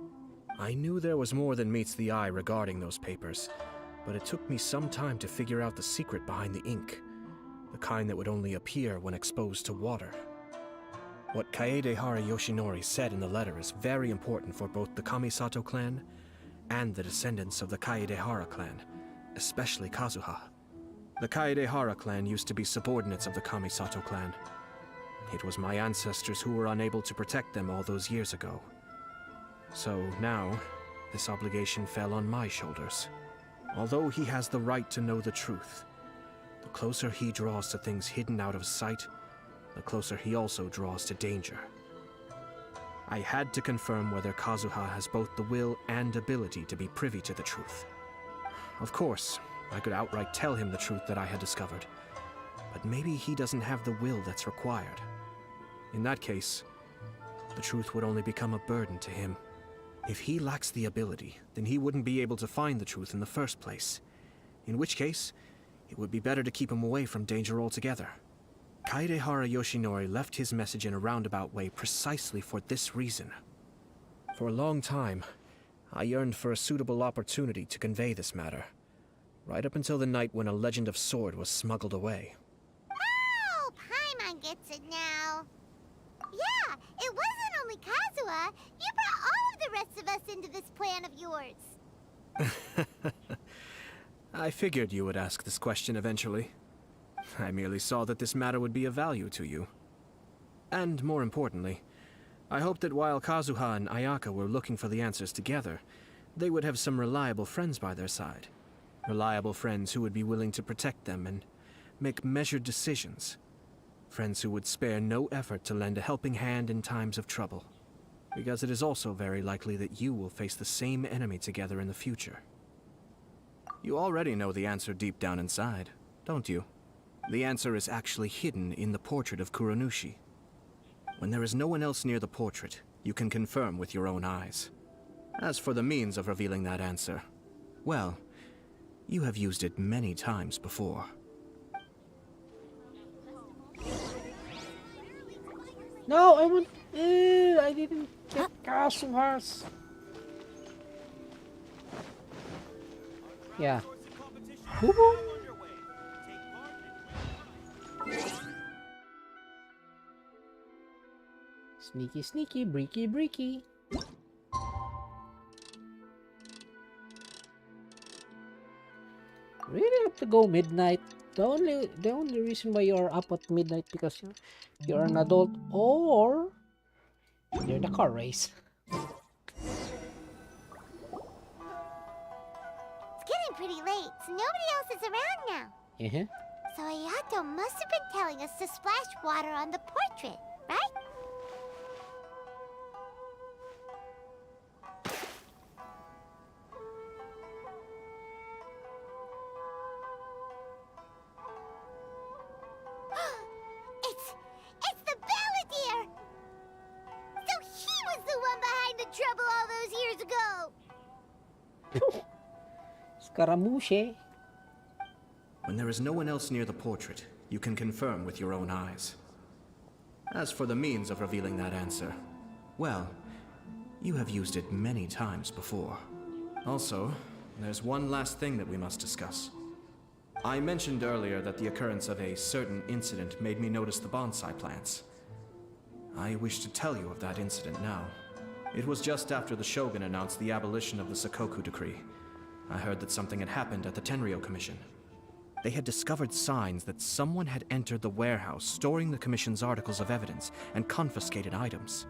I knew there was more than meets the eye regarding those papers, but it took me some time to figure out the secret behind the ink, the kind that would only appear when exposed to water. What Kaedehara Yoshinori said in the letter is very important for both the Kamisato clan and the descendants of the Kaedehara clan, especially Kazuha. The Kaedehara clan used to be subordinates of the Kamisato clan. It was my ancestors who were unable to protect them all those years ago. So now, this obligation fell on my shoulders. Although he has the right to know the truth, the closer he draws to things hidden out of sight, the closer he also draws to danger. I had to confirm whether Kazuha has both the will and ability to be privy to the truth. Of course, I could outright tell him the truth that I had discovered. But maybe he doesn't have the will that's required. In that case, the truth would only become a burden to him. If he lacks the ability, then he wouldn't be able to find the truth in the first place. In which case, it would be better to keep him away from danger altogether. Kaedehara Yoshinori left his message in a roundabout way precisely for this reason. For a long time, I yearned for a suitable opportunity to convey this matter, right up until the night when a legend of sword was smuggled away. Oh, Paimon gets it now. Yeah, it wasn't only Kazuha. You brought all of the rest of us into this plan of yours. I figured you would ask this question eventually. I merely saw that this matter would be of value to you. And more importantly, I hoped that while Kazuha and Ayaka were looking for the answers together, they would have some reliable friends by their side. Reliable friends who would be willing to protect them and make measured decisions. Friends who would spare no effort to lend a helping hand in times of trouble. Because it is also very likely that you will face the same enemy together in the future. You already know the answer deep down inside, don't you? The answer is actually hidden in the portrait of Kuronushi. When there is no one else near the portrait, you can confirm with your own eyes. As for the means of revealing that answer, well, you have used it many times before. No, I want. I didn't get Kazuha's. Yeah. Woo-hoo. Sneaky, sneaky, breaky, breaky. Really have to go midnight. The only reason why you're up at midnight because you're an adult or you're the car race. It's getting pretty late, so nobody else is around now. Uh-huh. So Ayato must have been telling us to splash water on the portrait, right? It's the Balladeer! So he was the one behind the trouble all those years ago! Scaramouche. When there is no one else near the portrait, you can confirm with your own eyes. As for the means of revealing that answer, well, you have used it many times before. Also, there's one last thing that we must discuss. I mentioned earlier that the occurrence of a certain incident made me notice the bonsai plants. I wish to tell you of that incident now. It was just after the Shogun announced the abolition of the Sakoku decree. I heard that something had happened at the Tenryou Commission. They had discovered signs that someone had entered the warehouse storing the Commission's articles of evidence and confiscated items.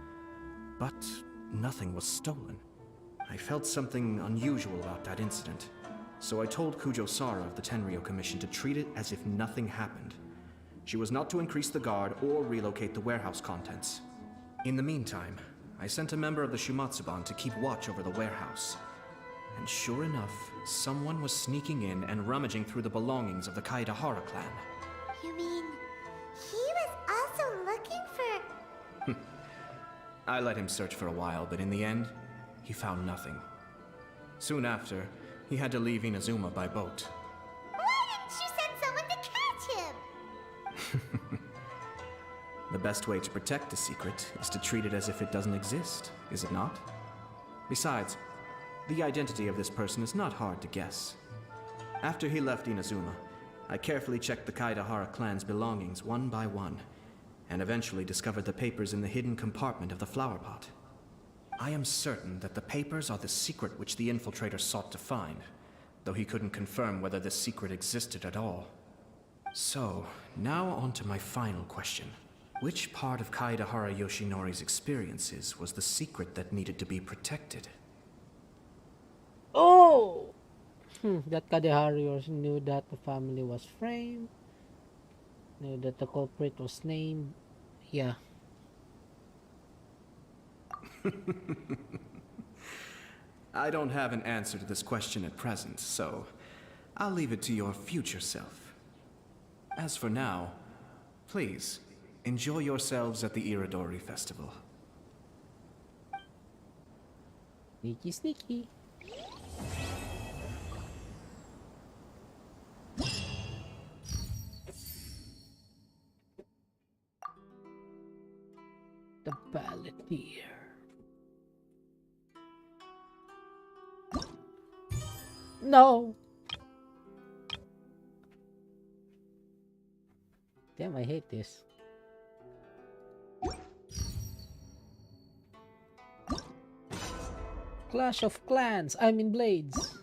But nothing was stolen. I felt something unusual about that incident, so I told Kujo-Sara of the Tenryou Commission to treat it as if nothing happened. She was not to increase the guard or relocate the warehouse contents. In the meantime, I sent a member of the Shumatsuban to keep watch over the warehouse. And sure enough, someone was sneaking in and rummaging through the belongings of the Kaedehara clan. You mean, he was also looking for... I let him search for a while, but in the end, he found nothing. Soon after, he had to leave Inazuma by boat. Why didn't you send someone to catch him? The best way to protect a secret is to treat it as if it doesn't exist, is it not? Besides, the identity of this person is not hard to guess. After he left Inazuma, I carefully checked the Kaedehara clan's belongings one by one, and eventually discovered the papers in the hidden compartment of the flower pot. I am certain that the papers are the secret which the infiltrator sought to find, though he couldn't confirm whether this secret existed at all. So, now on to my final question. Which part of Kaedehara Yoshinori's experiences was the secret that needed to be protected? Oh! That Kaedehara knew that the family was framed. Knew that the culprit was named. Yeah. I don't have an answer to this question at present, so I'll leave it to your future self. As for now, please, enjoy yourselves at the Iridori Festival. Sneaky, sneaky. The Balladeer. No! Damn, I hate this. Clash of Clans, I'm in Blades.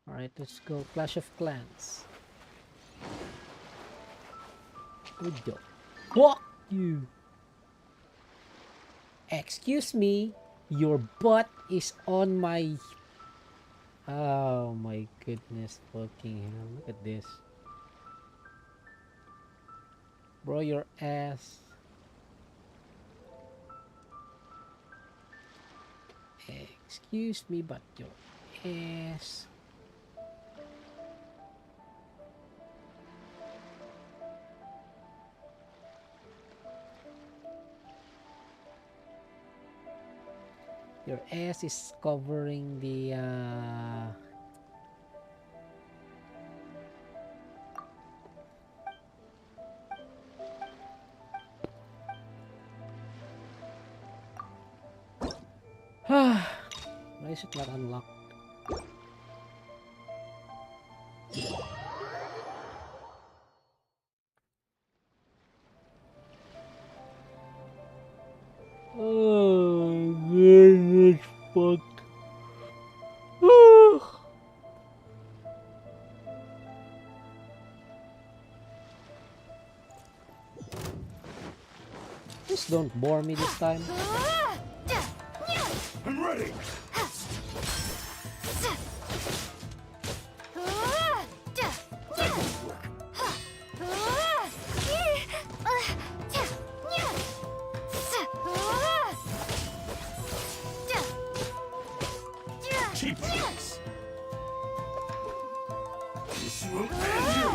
Alright, let's go. Clash of Clans. Good job. Fuck you! Excuse me, your butt is on my... Oh my goodness fucking hell, look at this. Bro, your ass. Excuse me, but your ass. Your ass is covering the why is it not unlocked? Oh goodness fuck. Please don't bore me this time. I'm ready! Cheap tricks! This will end you!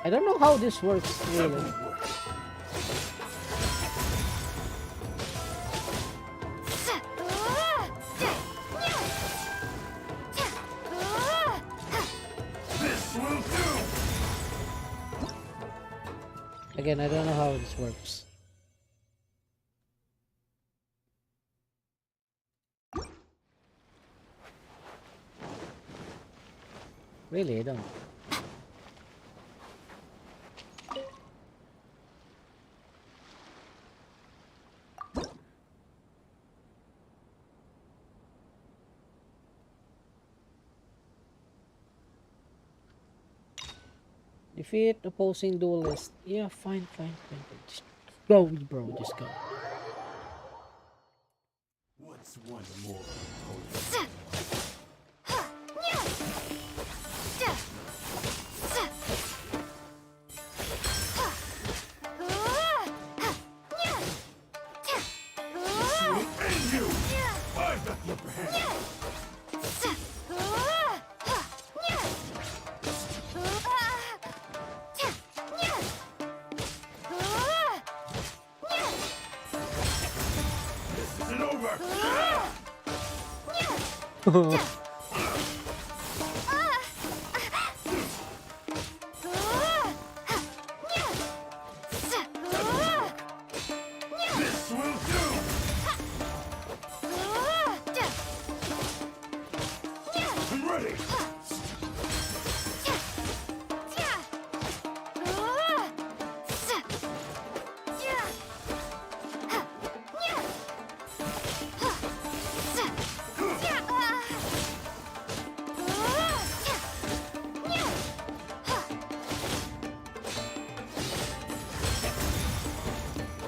I don't know how this works really. Again, I don't know how this works. Really, I don't. Defeat opposing duelist. Yeah, fine. Just go, bro. Just go. What's one more?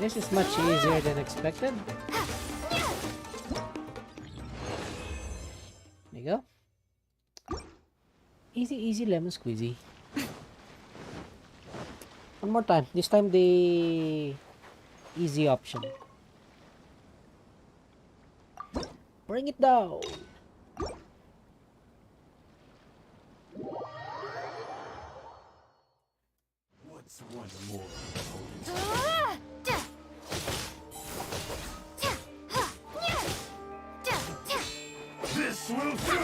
This is much easier than expected. There you go. Easy, easy lemon squeezy. One more time. This time the easy option. Bring it down. What's one more This will do!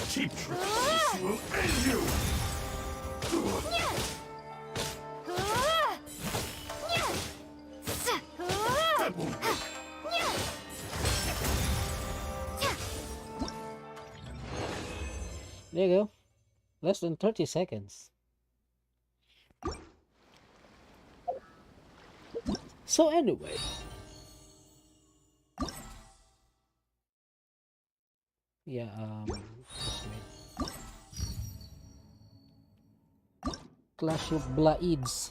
Cheap trick! This will end you! That won't work. There you go. Less than 30 seconds. So anyway. Yeah, just wait. Clash of Blades.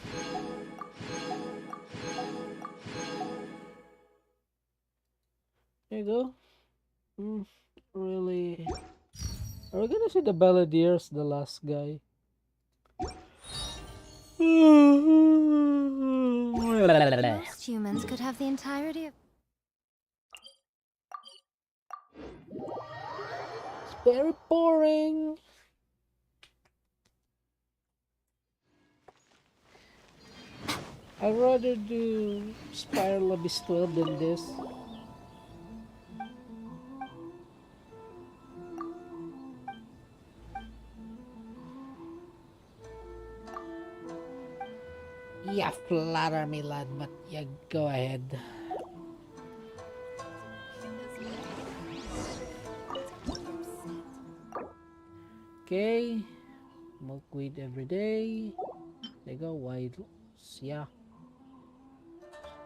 There you go. Really? Are we gonna see the Balladeers, the last guy? Most humans could have the entirety of... It's very boring. I'd rather do Spiral Abyss 12 than this. Yeah, flatter me, lad, but yeah, go ahead. Okay, milkweed every day. There you go, wild, yeah.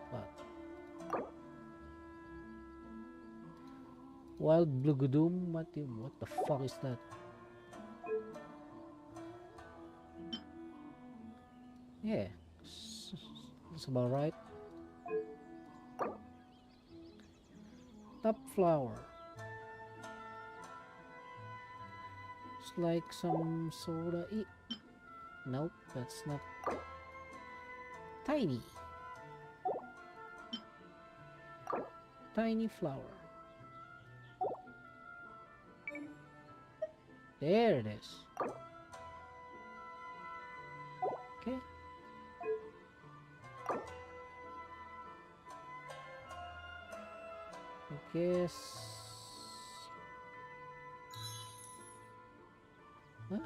What? Wild blue Gudum? What the fuck is that? Yeah, that's about right. Top flower. It's like some soda. Nope, that's not. Tiny. Tiny flower. There it is. Okay. I guess. Huh?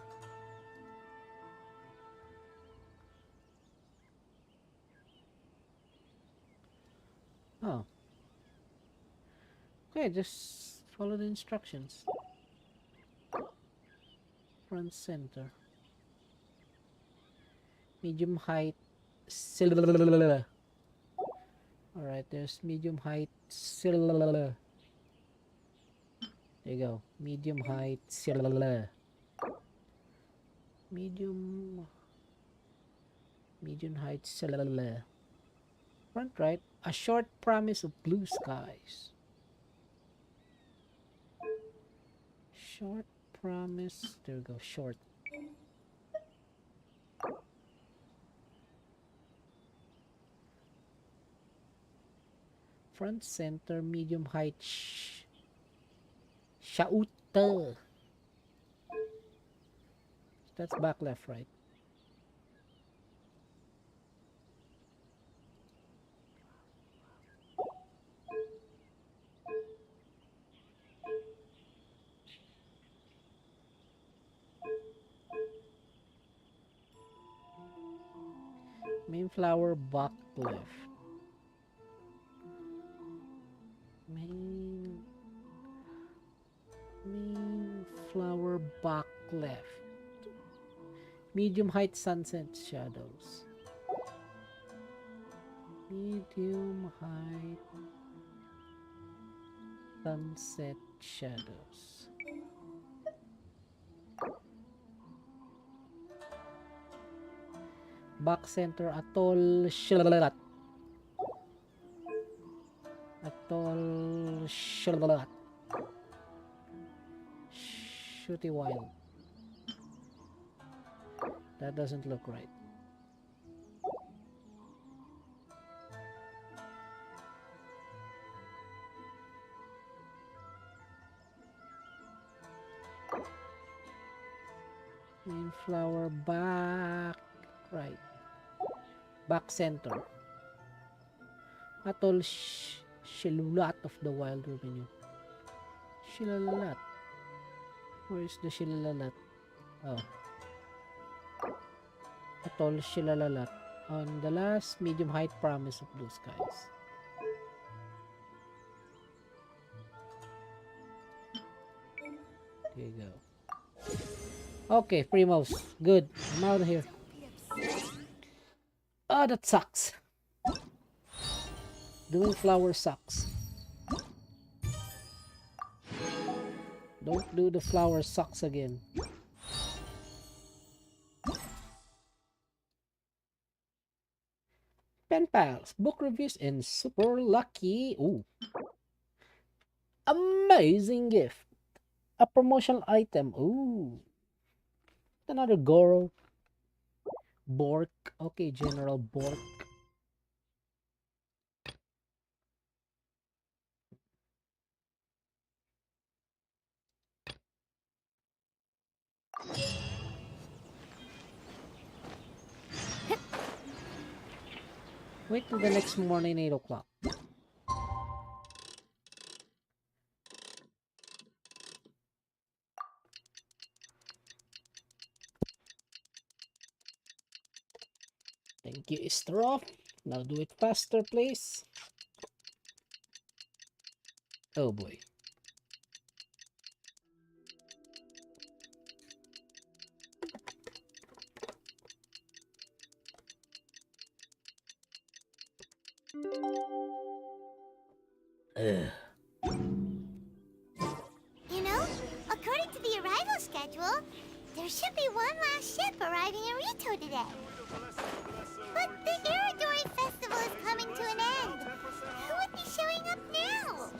Oh. Okay, just follow the instructions. Front center. Medium height. Alright, there's medium height. There you go. Medium height. Medium height. Front right. A short promise of blue skies. Short promise. There we go. Short. Front center. Medium height. Shauta. That's back left right. Main flower back left. Main flower back left. Medium height sunset shadows. Medium height sunset shadows. Back center, Atoll Shalalat. Atoll Shalalat. Shooty Wild. That doesn't look right. Main flower back right. Back center. Atoll Shilulat of the Wild Revenue. Shilalat. Where is the Shilalat? Oh. Atoll Shilalalat. On the last medium height promise of blue skies. There you go. Okay, Primos. Good. I'm out of here. Oh, that sucks. Doing flower sucks. Don't do the flower sucks again. Pen pals, book reviews, and super lucky. Ooh. Amazing gift. A promotional item. Ooh. Another Goro. Bork. Okay, General Bork. Wait till the next morning, 8 o'clock. Thank you, Straw. Now do it faster, please. Oh boy. You know, according to the arrival schedule, there should be one last ship arriving in Rito today. But the Iridori Festival is coming to an end. Who would be showing up now?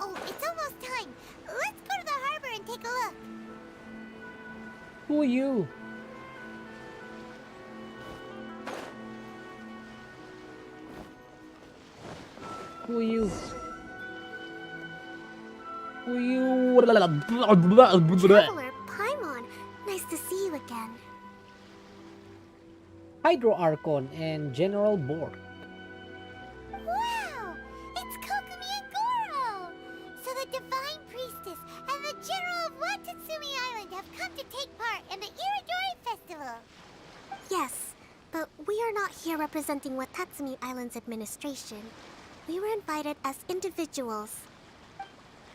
Oh, it's almost time. Let's go to the harbor and take a look. Who are you? Who are you? Who are you? Traveler Paimon, nice to see you again. Hydro Archon and General Bork. Wow! It's Kokumi and Goro! So the Divine Priestess and the General of Watatsumi Island have come to take part in the Iridori Festival. Yes, but we are not here representing Watatsumi Island's administration. We were invited as individuals.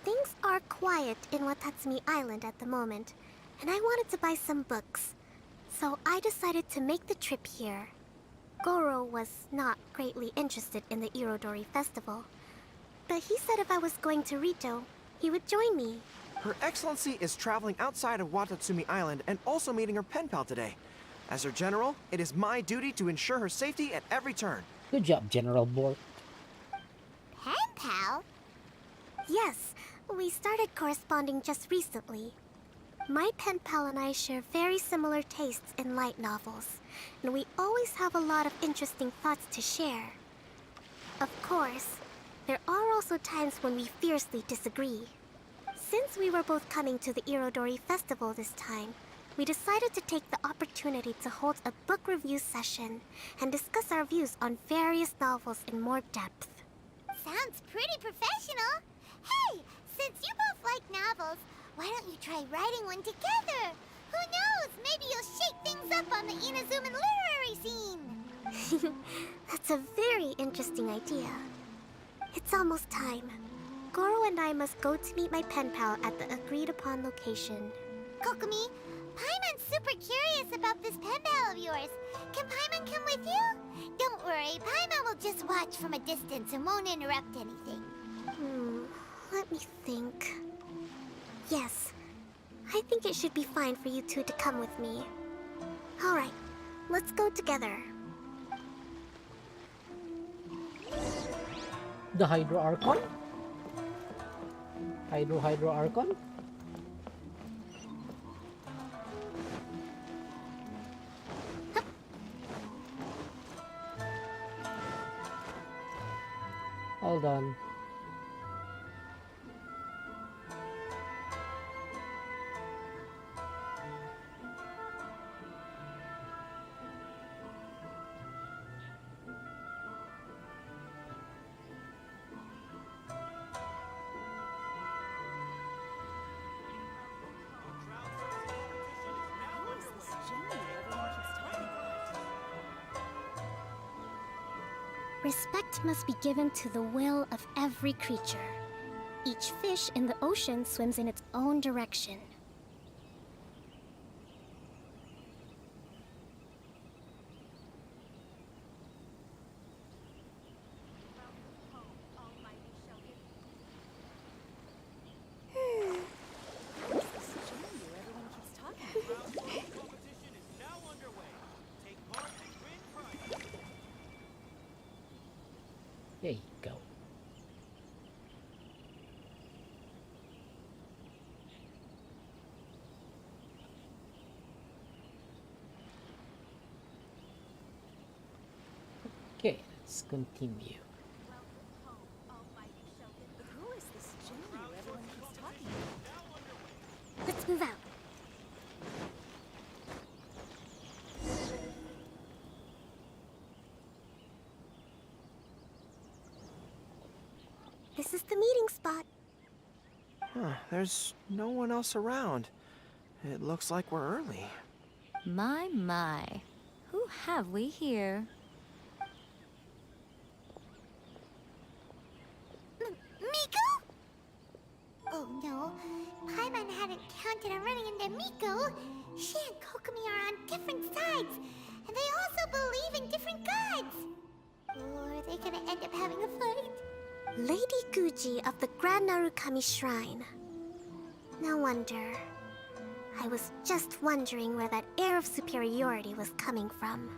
Things are quiet in Watatsumi Island at the moment, and I wanted to buy some books. So I decided to make the trip here. Goro was not greatly interested in the Irodori Festival, but he said if I was going to Rito, he would join me. Her Excellency is traveling outside of Watatsumi Island and also meeting her pen pal today. As her general, it is my duty to ensure her safety at every turn. Good job, General Bork. Pen pal? Yes, we started corresponding just recently. My pen pal and I share very similar tastes in light novels, and we always have a lot of interesting thoughts to share. Of course, there are also times when we fiercely disagree. Since we were both coming to the Irodori Festival this time, we decided to take the opportunity to hold a book review session and discuss our views on various novels in more depth. Sounds pretty professional. Hey, since you both like novels, why don't you try writing one together? Who knows? Maybe you'll shake things up on the Inazuman literary scene. That's a very interesting idea. It's almost time. Goro and I must go to meet my pen pal at the agreed-upon location. Kokumi, Paimon's super curious about this pen pal of yours. Can Paimon come with you? Don't worry, Paimon will just watch from a distance and won't interrupt anything. Let me think. Yes, I think it should be fine for you two to come with me. Alright, Let's go together. The Hydro Archon? Hydro Archon? Hold on. Respect must be given to the will of every creature. Each fish in the ocean swims in its own direction. There you go. Okay, let's continue. Let's move out. This is the meeting spot. Huh, there's no one else around. It looks like we're early. My. Who have we here? Miko? Oh no, Paimon hadn't counted on running into Miko. She and Kokomi are on different sides, and they also believe in different gods. Or are they gonna end up having a fight? Lady Guji of the Grand Narukami Shrine. No wonder. I was just wondering where that air of superiority was coming from.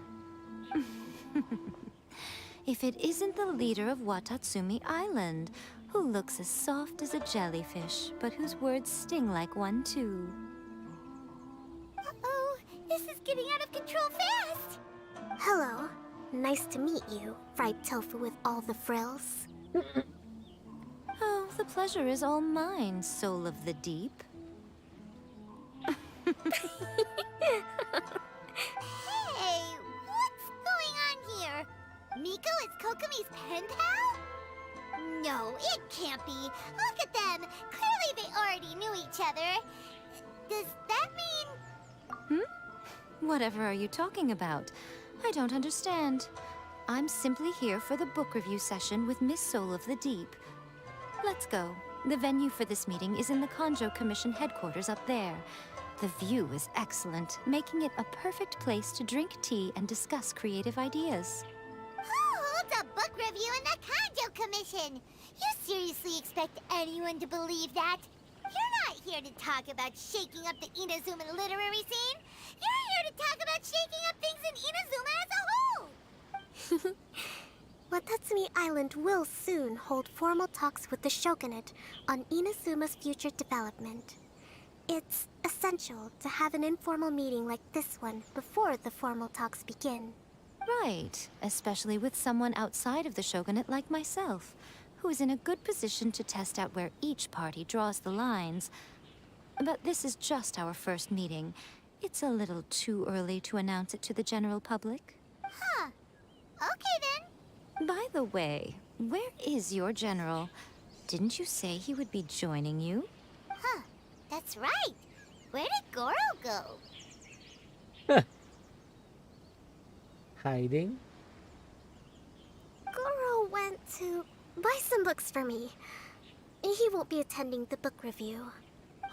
If it isn't the leader of Watatsumi Island, who looks as soft as a jellyfish, but whose words sting like one too. Uh-oh, this is getting out of control fast! Hello. Nice to meet you, fried tofu with all the frills. Oh, the pleasure is all mine, soul of the deep. Hey, what's going on here? Miko is Kokomi's pen pal? No, it can't be. Look at them. Clearly they already knew each other. Does that mean... Whatever are you talking about? I don't understand. I'm simply here for the book review session with Miss Soul of the Deep. Let's go. The venue for this meeting is in the Kanjo Commission headquarters up there. The view is excellent, making it a perfect place to drink tea and discuss creative ideas. Who holds a book review in the Kanjo Commission? You seriously expect anyone to believe that? You're not here to talk about shaking up the Inazuma literary scene. You're here to talk about shaking up things in Inazuma as a whole. Watatsumi Island will soon hold formal talks with the Shogunate on Inazuma's future development. It's essential to have an informal meeting like this one before the formal talks begin. Right, especially with someone outside of the Shogunate like myself, who is in a good position to test out where each party draws the lines. But this is just our first meeting. It's a little too early to announce it to the general public. Huh. Okay then. By the way, where is your general? Didn't you say he would be joining you? Huh. That's right. Where did Goro go? Hiding? Goro went to buy some books for me. He won't be attending the book review.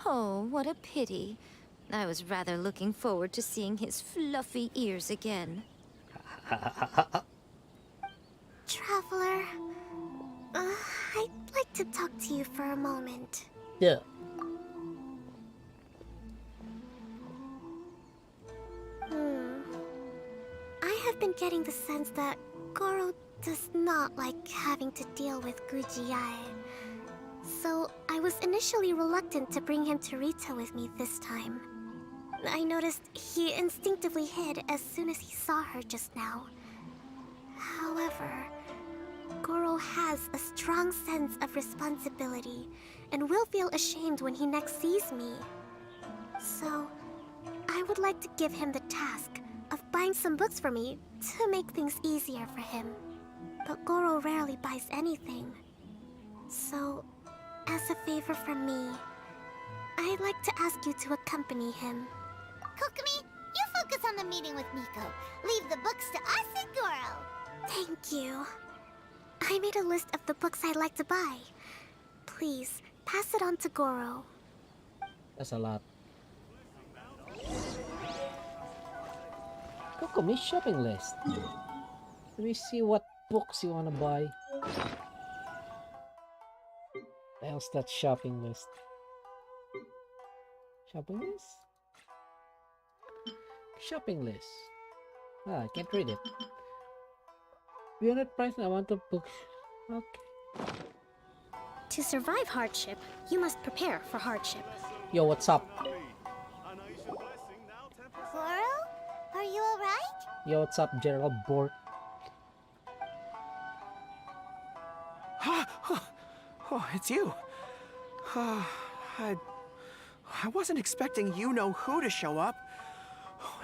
Oh, what a pity. I was rather looking forward to seeing his fluffy ears again. Traveler, I'd like to talk to you for a moment. Yeah. getting the sense that Goro does not like having to deal with Gujiae. So I was initially reluctant to bring him to Rito with me this time. I noticed he instinctively hid as soon as he saw her just now. However, Goro has a strong sense of responsibility and will feel ashamed when he next sees me. So, I would like to give him the task of buying some books for me to make things easier for him. But Goro rarely buys anything. So, as a favor from me, I'd like to ask you to accompany him. Kokomi, you focus on the meeting with Miko. Leave the books to us and Goro. Thank you. I made a list of the books I'd like to buy. Please, pass it on to Goro. That's a lot. Kokomi's shopping list. Let me see what books you wanna buy. What else that shopping list? Shopping list? Shopping list. Ah, I can't read it. Unit price, I want the books. Okay. To survive hardship, you must prepare for hardship. Yo, what's up? Goro? Are you alright? Yo, what's up, General Bork? Oh, it's you. I wasn't expecting you-know-who to show up. Oh,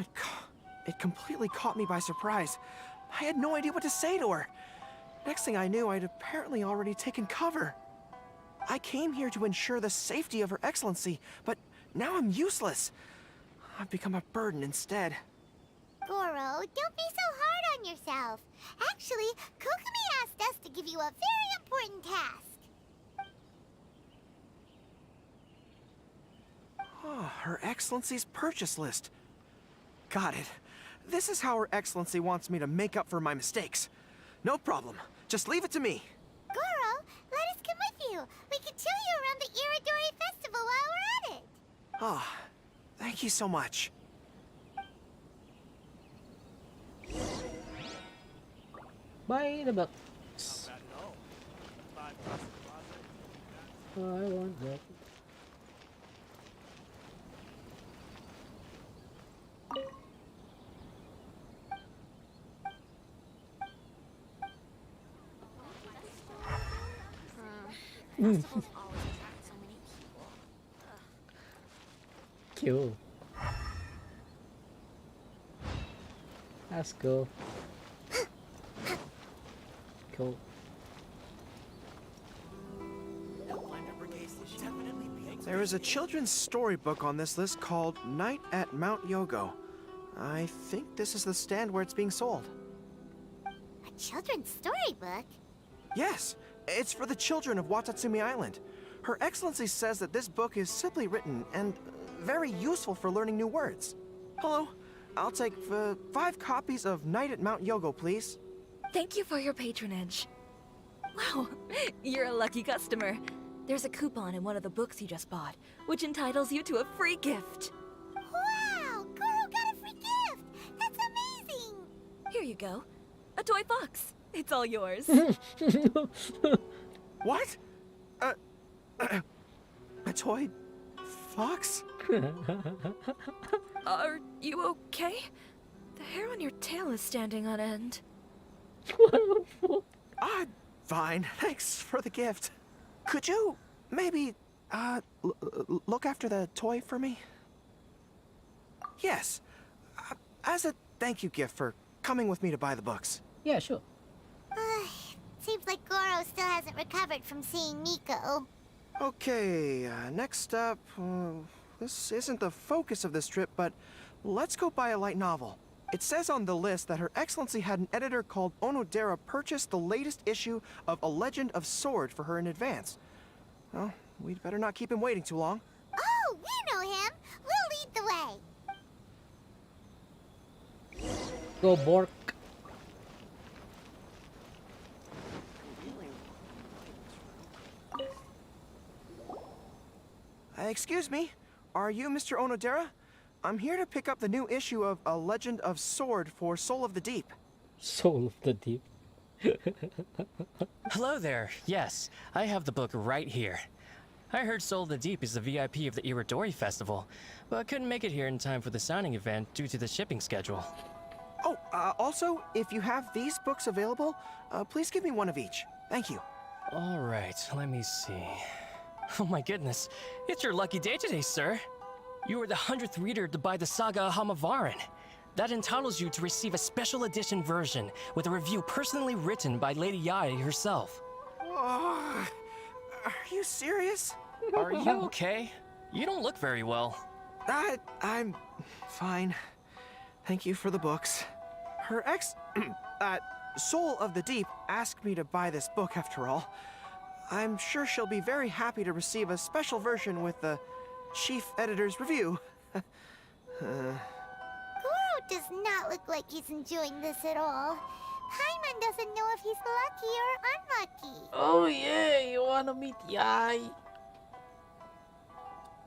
it completely caught me by surprise. I had no idea what to say to her. Next thing I knew, I'd apparently already taken cover. I came here to ensure the safety of Her Excellency, but now I'm useless. I've become a burden instead. Goro, don't be so hard on yourself. Actually, Kokomi asked us to give you a very important task. Oh, Her Excellency's purchase list. Got it. This is how Her Excellency wants me to make up for my mistakes. No problem. Just leave it to me. Goro, let us come with you. We can show you around the Iridori Festival while we're at it. Ah, thank you so much. Buy the books. Oh, I want that. Cool. Let's go. Cool. There is a children's storybook on this list called Night at Mount Yogo. I think this is the stand where it's being sold. A children's storybook? Yes, it's for the children of Watatsumi Island. Her Excellency says that this book is simply written and very useful for learning new words. Hello, I'll take 5 copies of Night at Mount Yogo, please. Thank you for your patronage. Wow, you're a lucky customer. There's a coupon in one of the books you just bought, which entitles you to a free gift. Wow, Goro got a free gift! That's amazing! Here you go. A toy fox. It's all yours. What? A toy fox? Are you okay? The hair on your tail is standing on end. Fine. Thanks for the gift. Could you maybe, look after the toy for me? Yes. As a thank you gift for coming with me to buy the books. Yeah, sure. Seems like Goro still hasn't recovered from seeing Miko. Okay, next up, this isn't the focus of this trip, but let's go buy a light novel. It says on the list that Her Excellency had an editor called Onodera purchase the latest issue of A Legend of Sword for her in advance. Well, we'd better not keep him waiting too long. Oh, we know him! We'll lead the way! Go Bork. Excuse me, are you Mr. Onodera? I'm here to pick up the new issue of A Legend of Sword for Soul of the Deep. Soul of the Deep. Hello there. Yes, I have the book right here. I heard Soul of the Deep is the VIP of the Iridori Festival, but couldn't make it here in time for the signing event due to the shipping schedule. Oh, also, if you have these books available, please give me one of each. Thank you. All right, let me see. Oh my goodness, it's your lucky day today, sir. You were the 100th reader to buy the Saga of Hamavaran. That entitles you to receive a special edition version with a review personally written by Lady Yae herself. Oh, are you serious? Are you okay? You don't look very well. I'm fine. Thank you for the books. Her Soul of the Deep asked me to buy this book after all. I'm sure she'll be very happy to receive a special version with the chief editor's review. Goro does not look like he's enjoying this at all. Paimon doesn't know if he's lucky or unlucky. Oh yeah, you wanna meet Yai?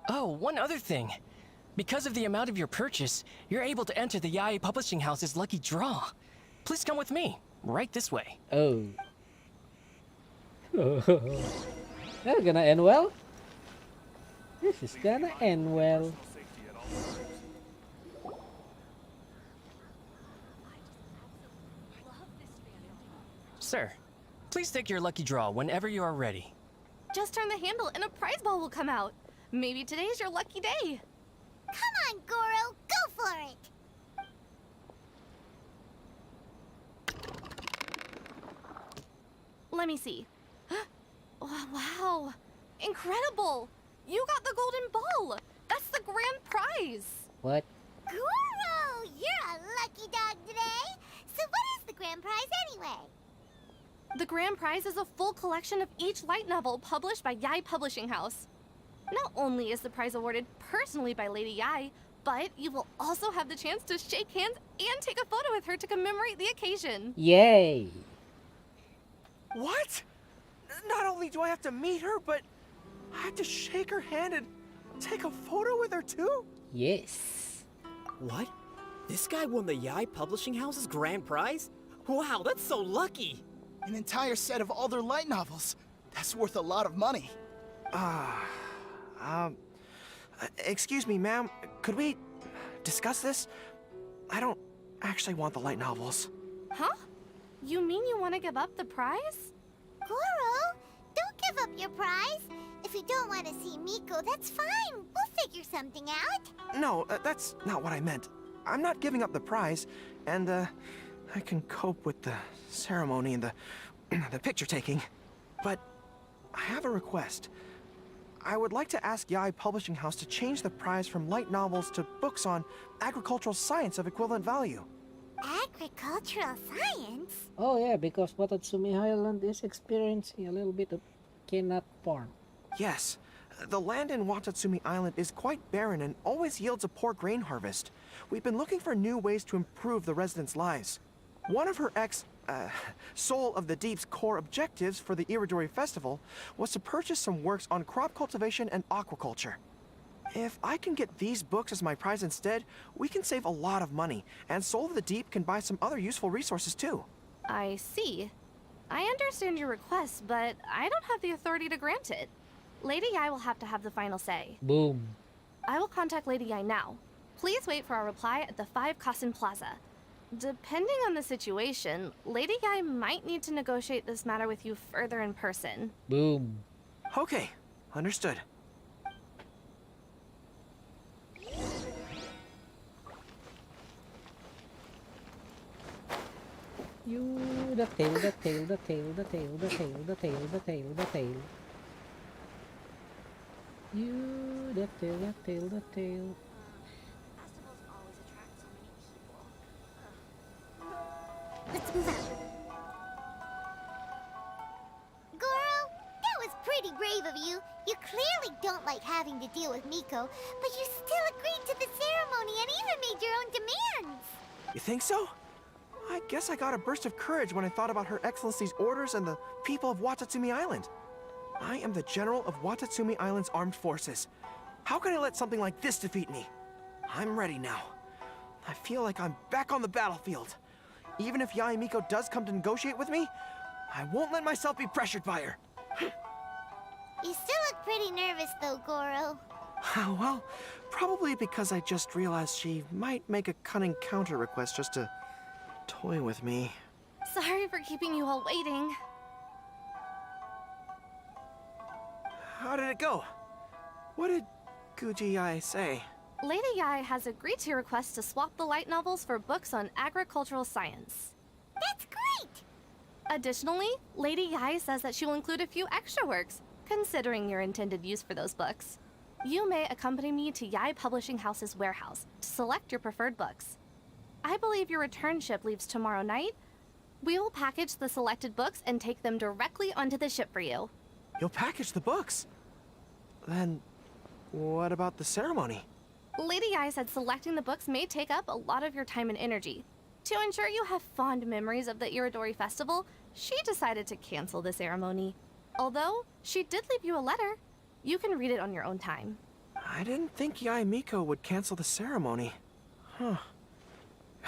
Oh, one other thing. Because of the amount of your purchase, you're able to enter the Yae Publishing House's lucky draw. Please come with me. Right this way. Oh. That's gonna end well. This is gonna end well. Sir, please take your lucky draw whenever you are ready. Just turn the handle and a prize ball will come out. Maybe today's your lucky day. Come on, Goro, go for it! Let me see. Oh, wow. Incredible! You got the golden ball! That's the grand prize! What? Goro, you're a lucky dog today! So what is the grand prize anyway? The grand prize is a full collection of each light novel published by Yae Publishing House. Not only is the prize awarded personally by Lady Yae, but you will also have the chance to shake hands and take a photo with her to commemorate the occasion. Yay! What? Not only do I have to meet her, but I have to shake her hand and take a photo with her too? Yes. What? This guy won the Yae Publishing House's grand prize? Wow, that's so lucky! An entire set of all their light novels. That's worth a lot of money. Excuse me, ma'am. Could we discuss this? I don't actually want the light novels. Huh? You mean you want to give up the prize? Goro, don't give up your prize. If you don't want to see Miko, that's fine. We'll figure something out. No, that's not what I meant. I'm not giving up the prize, and, I can cope with the ceremony and the picture taking. But I have a request. I would like to ask Yae Publishing House to change the prize from light novels to books on agricultural science of equivalent value. Agricultural science? Oh yeah, because Watatsumi Highland is experiencing a little bit of cannot farm. Yes. The land in Watatsumi Island is quite barren and always yields a poor grain harvest. We've been looking for new ways to improve the residents' lives. One of her Soul of the Deep's core objectives for the Iridori Festival was to purchase some works on crop cultivation and aquaculture. If I can get these books as my prize instead, we can save a lot of money, and Soul of the Deep can buy some other useful resources too. I see. I understand your request, but I don't have the authority to grant it. Lady Yae will have to have the final say. Boom. I will contact Lady Yae now. Please wait for our reply at the 5 Kasen Plaza. Depending on the situation, Lady Yae might need to negotiate this matter with you further in person. Boom. Okay, understood. You, the tail, the tail, the tail, the tail, the tail, the tail, the tail, the tail. You, the tail, the tail, the tail. Let's move out. Goro, that was pretty brave of you. You clearly don't like having to deal with Miko, but you still agreed to the ceremony and even made your own demands. You think so? I guess I got a burst of courage when I thought about Her Excellency's orders and the people of Watatsumi Island. I am the General of Watatsumi Island's armed forces. How can I let something like this defeat me? I'm ready now. I feel like I'm back on the battlefield. Even if Yae Miko does come to negotiate with me, I won't let myself be pressured by her. You still look pretty nervous though, Goro. Well, probably because I just realized she might make a cunning counter request just to toy with me. Sorry for keeping you all waiting. How did it go? What did Guji Yae say? Lady Yae has agreed to your request to swap the light novels for books on agricultural science. That's great! Additionally, Lady Yae says that she will include a few extra works, considering your intended use for those books. You may accompany me to Yae Publishing House's warehouse to select your preferred books. I believe your return ship leaves tomorrow night. We will package the selected books and take them directly onto the ship for you. You'll package the books? Then, what about the ceremony? Lady Yae said selecting the books may take up a lot of your time and energy. To ensure you have fond memories of the Iridori Festival, she decided to cancel the ceremony. Although, she did leave you a letter. You can read it on your own time. I didn't think Yae Miko would cancel the ceremony. Huh.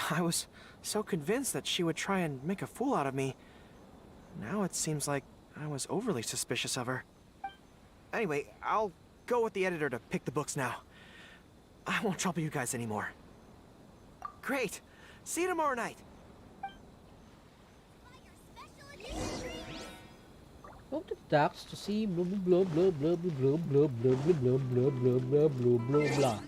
I was so convinced that she would try and make a fool out of me. Now it seems like I was overly suspicious of her. Anyway, I'll go with the editor to pick the books now. I won't trouble you guys anymore. Great! See you tomorrow night! Go to the docks to see blah blah blah blah blah blah blah blah blah blah blah blah blah blah blah.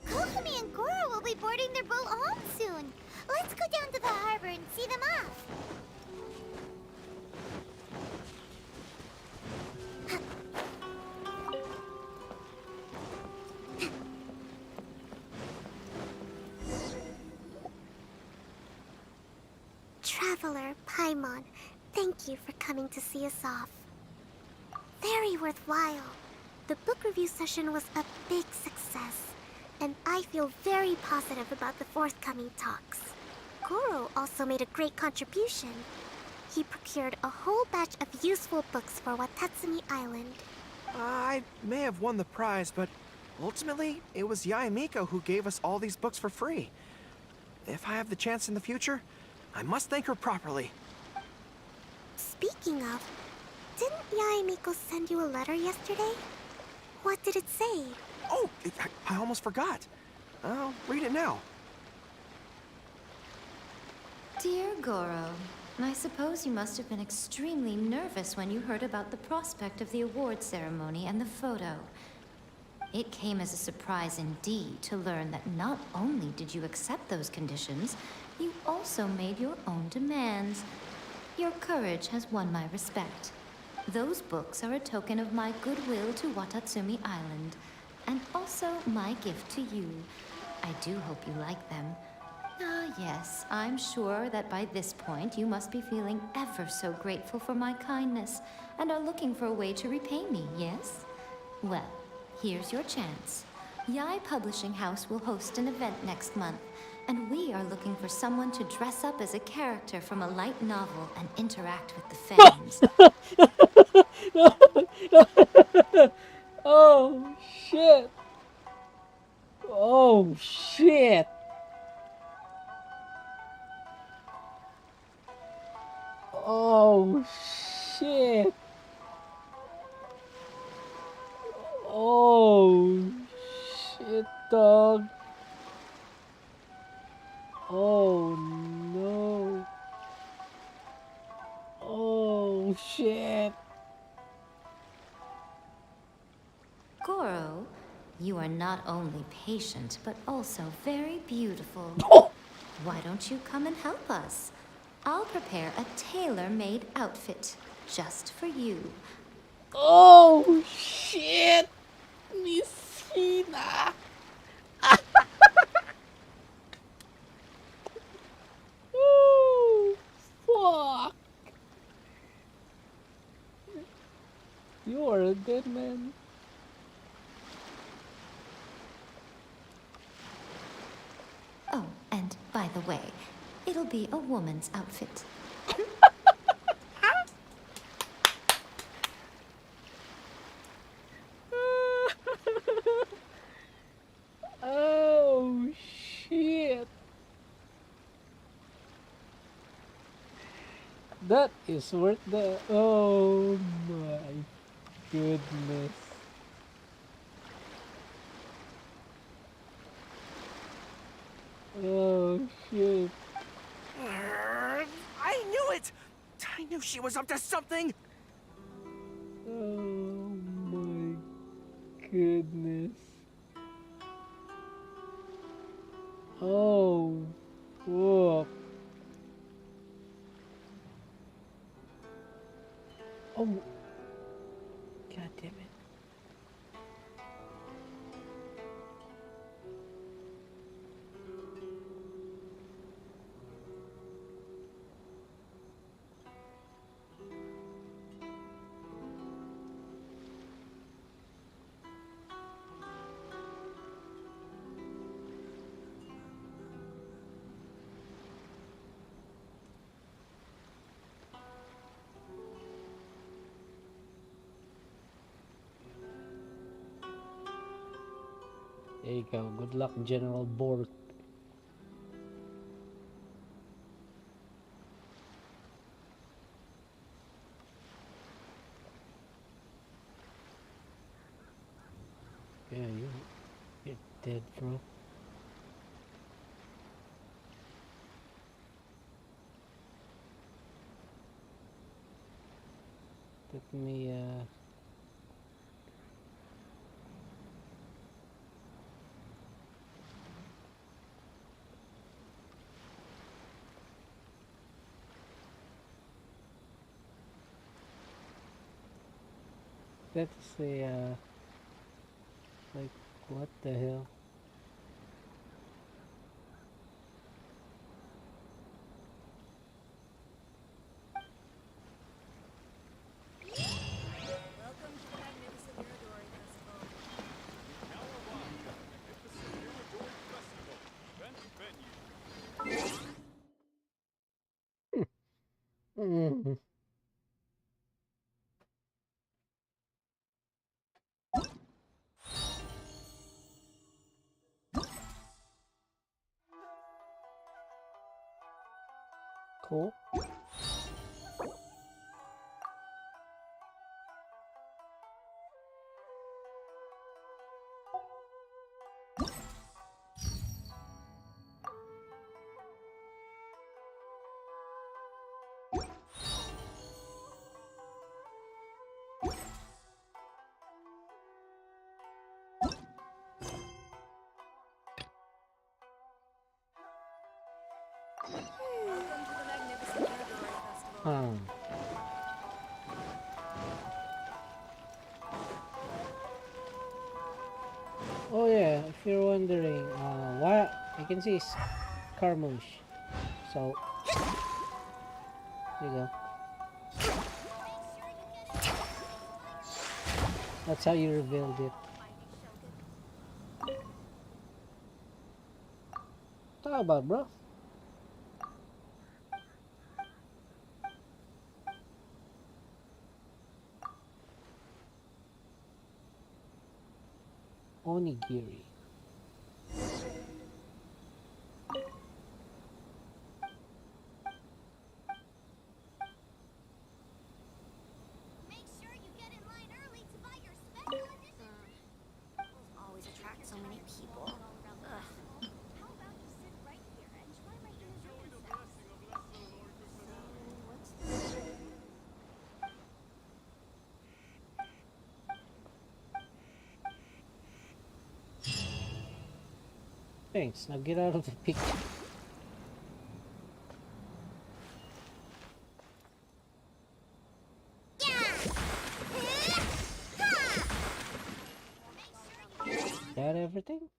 Kokomi and Goro will be boarding their boat home soon. Let's go down to the harbor and see them off. Traveler Paimon, thank you for coming to see us off. Very worthwhile. The book review session was a big success, and I feel very positive about the forthcoming talks. Goro also made a great contribution. He procured a whole batch of useful books for Watatsumi Island. I may have won the prize, but ultimately, it was Yae Miko who gave us all these books for free. If I have the chance in the future, I must thank her properly. Speaking of, didn't Yae Miko send you a letter yesterday? What did it say? Oh, I almost forgot. I'll read it now. Dear Goro, I suppose you must have been extremely nervous when you heard about the prospect of the award ceremony and the photo. It came as a surprise indeed to learn that not only did you accept those conditions, you also made your own demands. Your courage has won my respect. Those books are a token of my goodwill to Watatsumi Island, and also my gift to you. I do hope you like them. Ah, yes, I'm sure that by this point you must be feeling ever so grateful for my kindness, and are looking for a way to repay me, yes? Well, here's your chance. Yae Publishing House will host an event next month, and we are looking for someone to dress up as a character from a light novel and interact with the fans. Oh shit! Oh shit! Oh shit! Oh shit, dog! Oh no! Oh shit! Goro, you are not only patient, but also very beautiful. Why don't you come and help us? I'll prepare a tailor-made outfit just for you. Oh shit! Messina! so good, man. Oh, and by the way, it'll be a woman's outfit. Oh shit. That is worth the. Oh my goodness. Oh shit. I knew it! I knew she was up to something! Oh my goodness. Oh, whoa. Oh, god damn it. There you go. Good luck, General Bork. Yeah, you're dead, bro. Let me, let's say, like, what the hell? Welcome to the magnificent Miradori Festival. You've now arrived at the magnificent Miradori Festival. Event venue. Mm. Cool. Welcome to the magnificent Miradori Festival. Oh yeah, if you're wondering, what I can see is Carmouche. So there you go. That's how you revealed it. Talk about, bro. Onigiri. Make sure you get in line early to buy your special edition. Always attract so many people. Ugh. How about you sit right here and try my Inazuma Thanks. Now get out of the picture. That everything?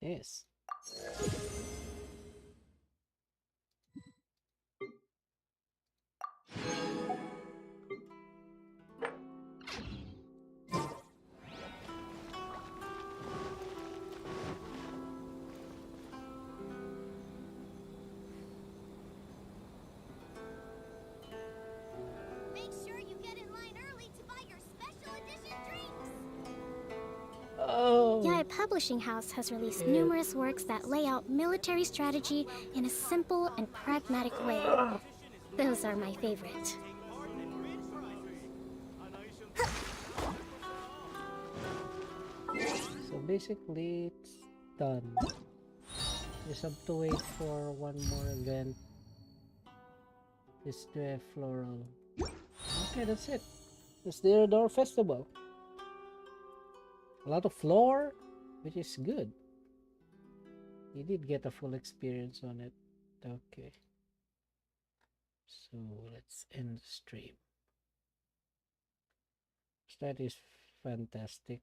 Yes. publishing house has released numerous works that lay out military strategy in a simple and pragmatic way. Those are my favorite. So basically, it's done. Just have to wait for one more event. This the floral. Okay, that's it. It's the Eridor Festival. A lot of floor, which is good. You did get a full experience on it. Okay. So let's end the stream. So that is fantastic.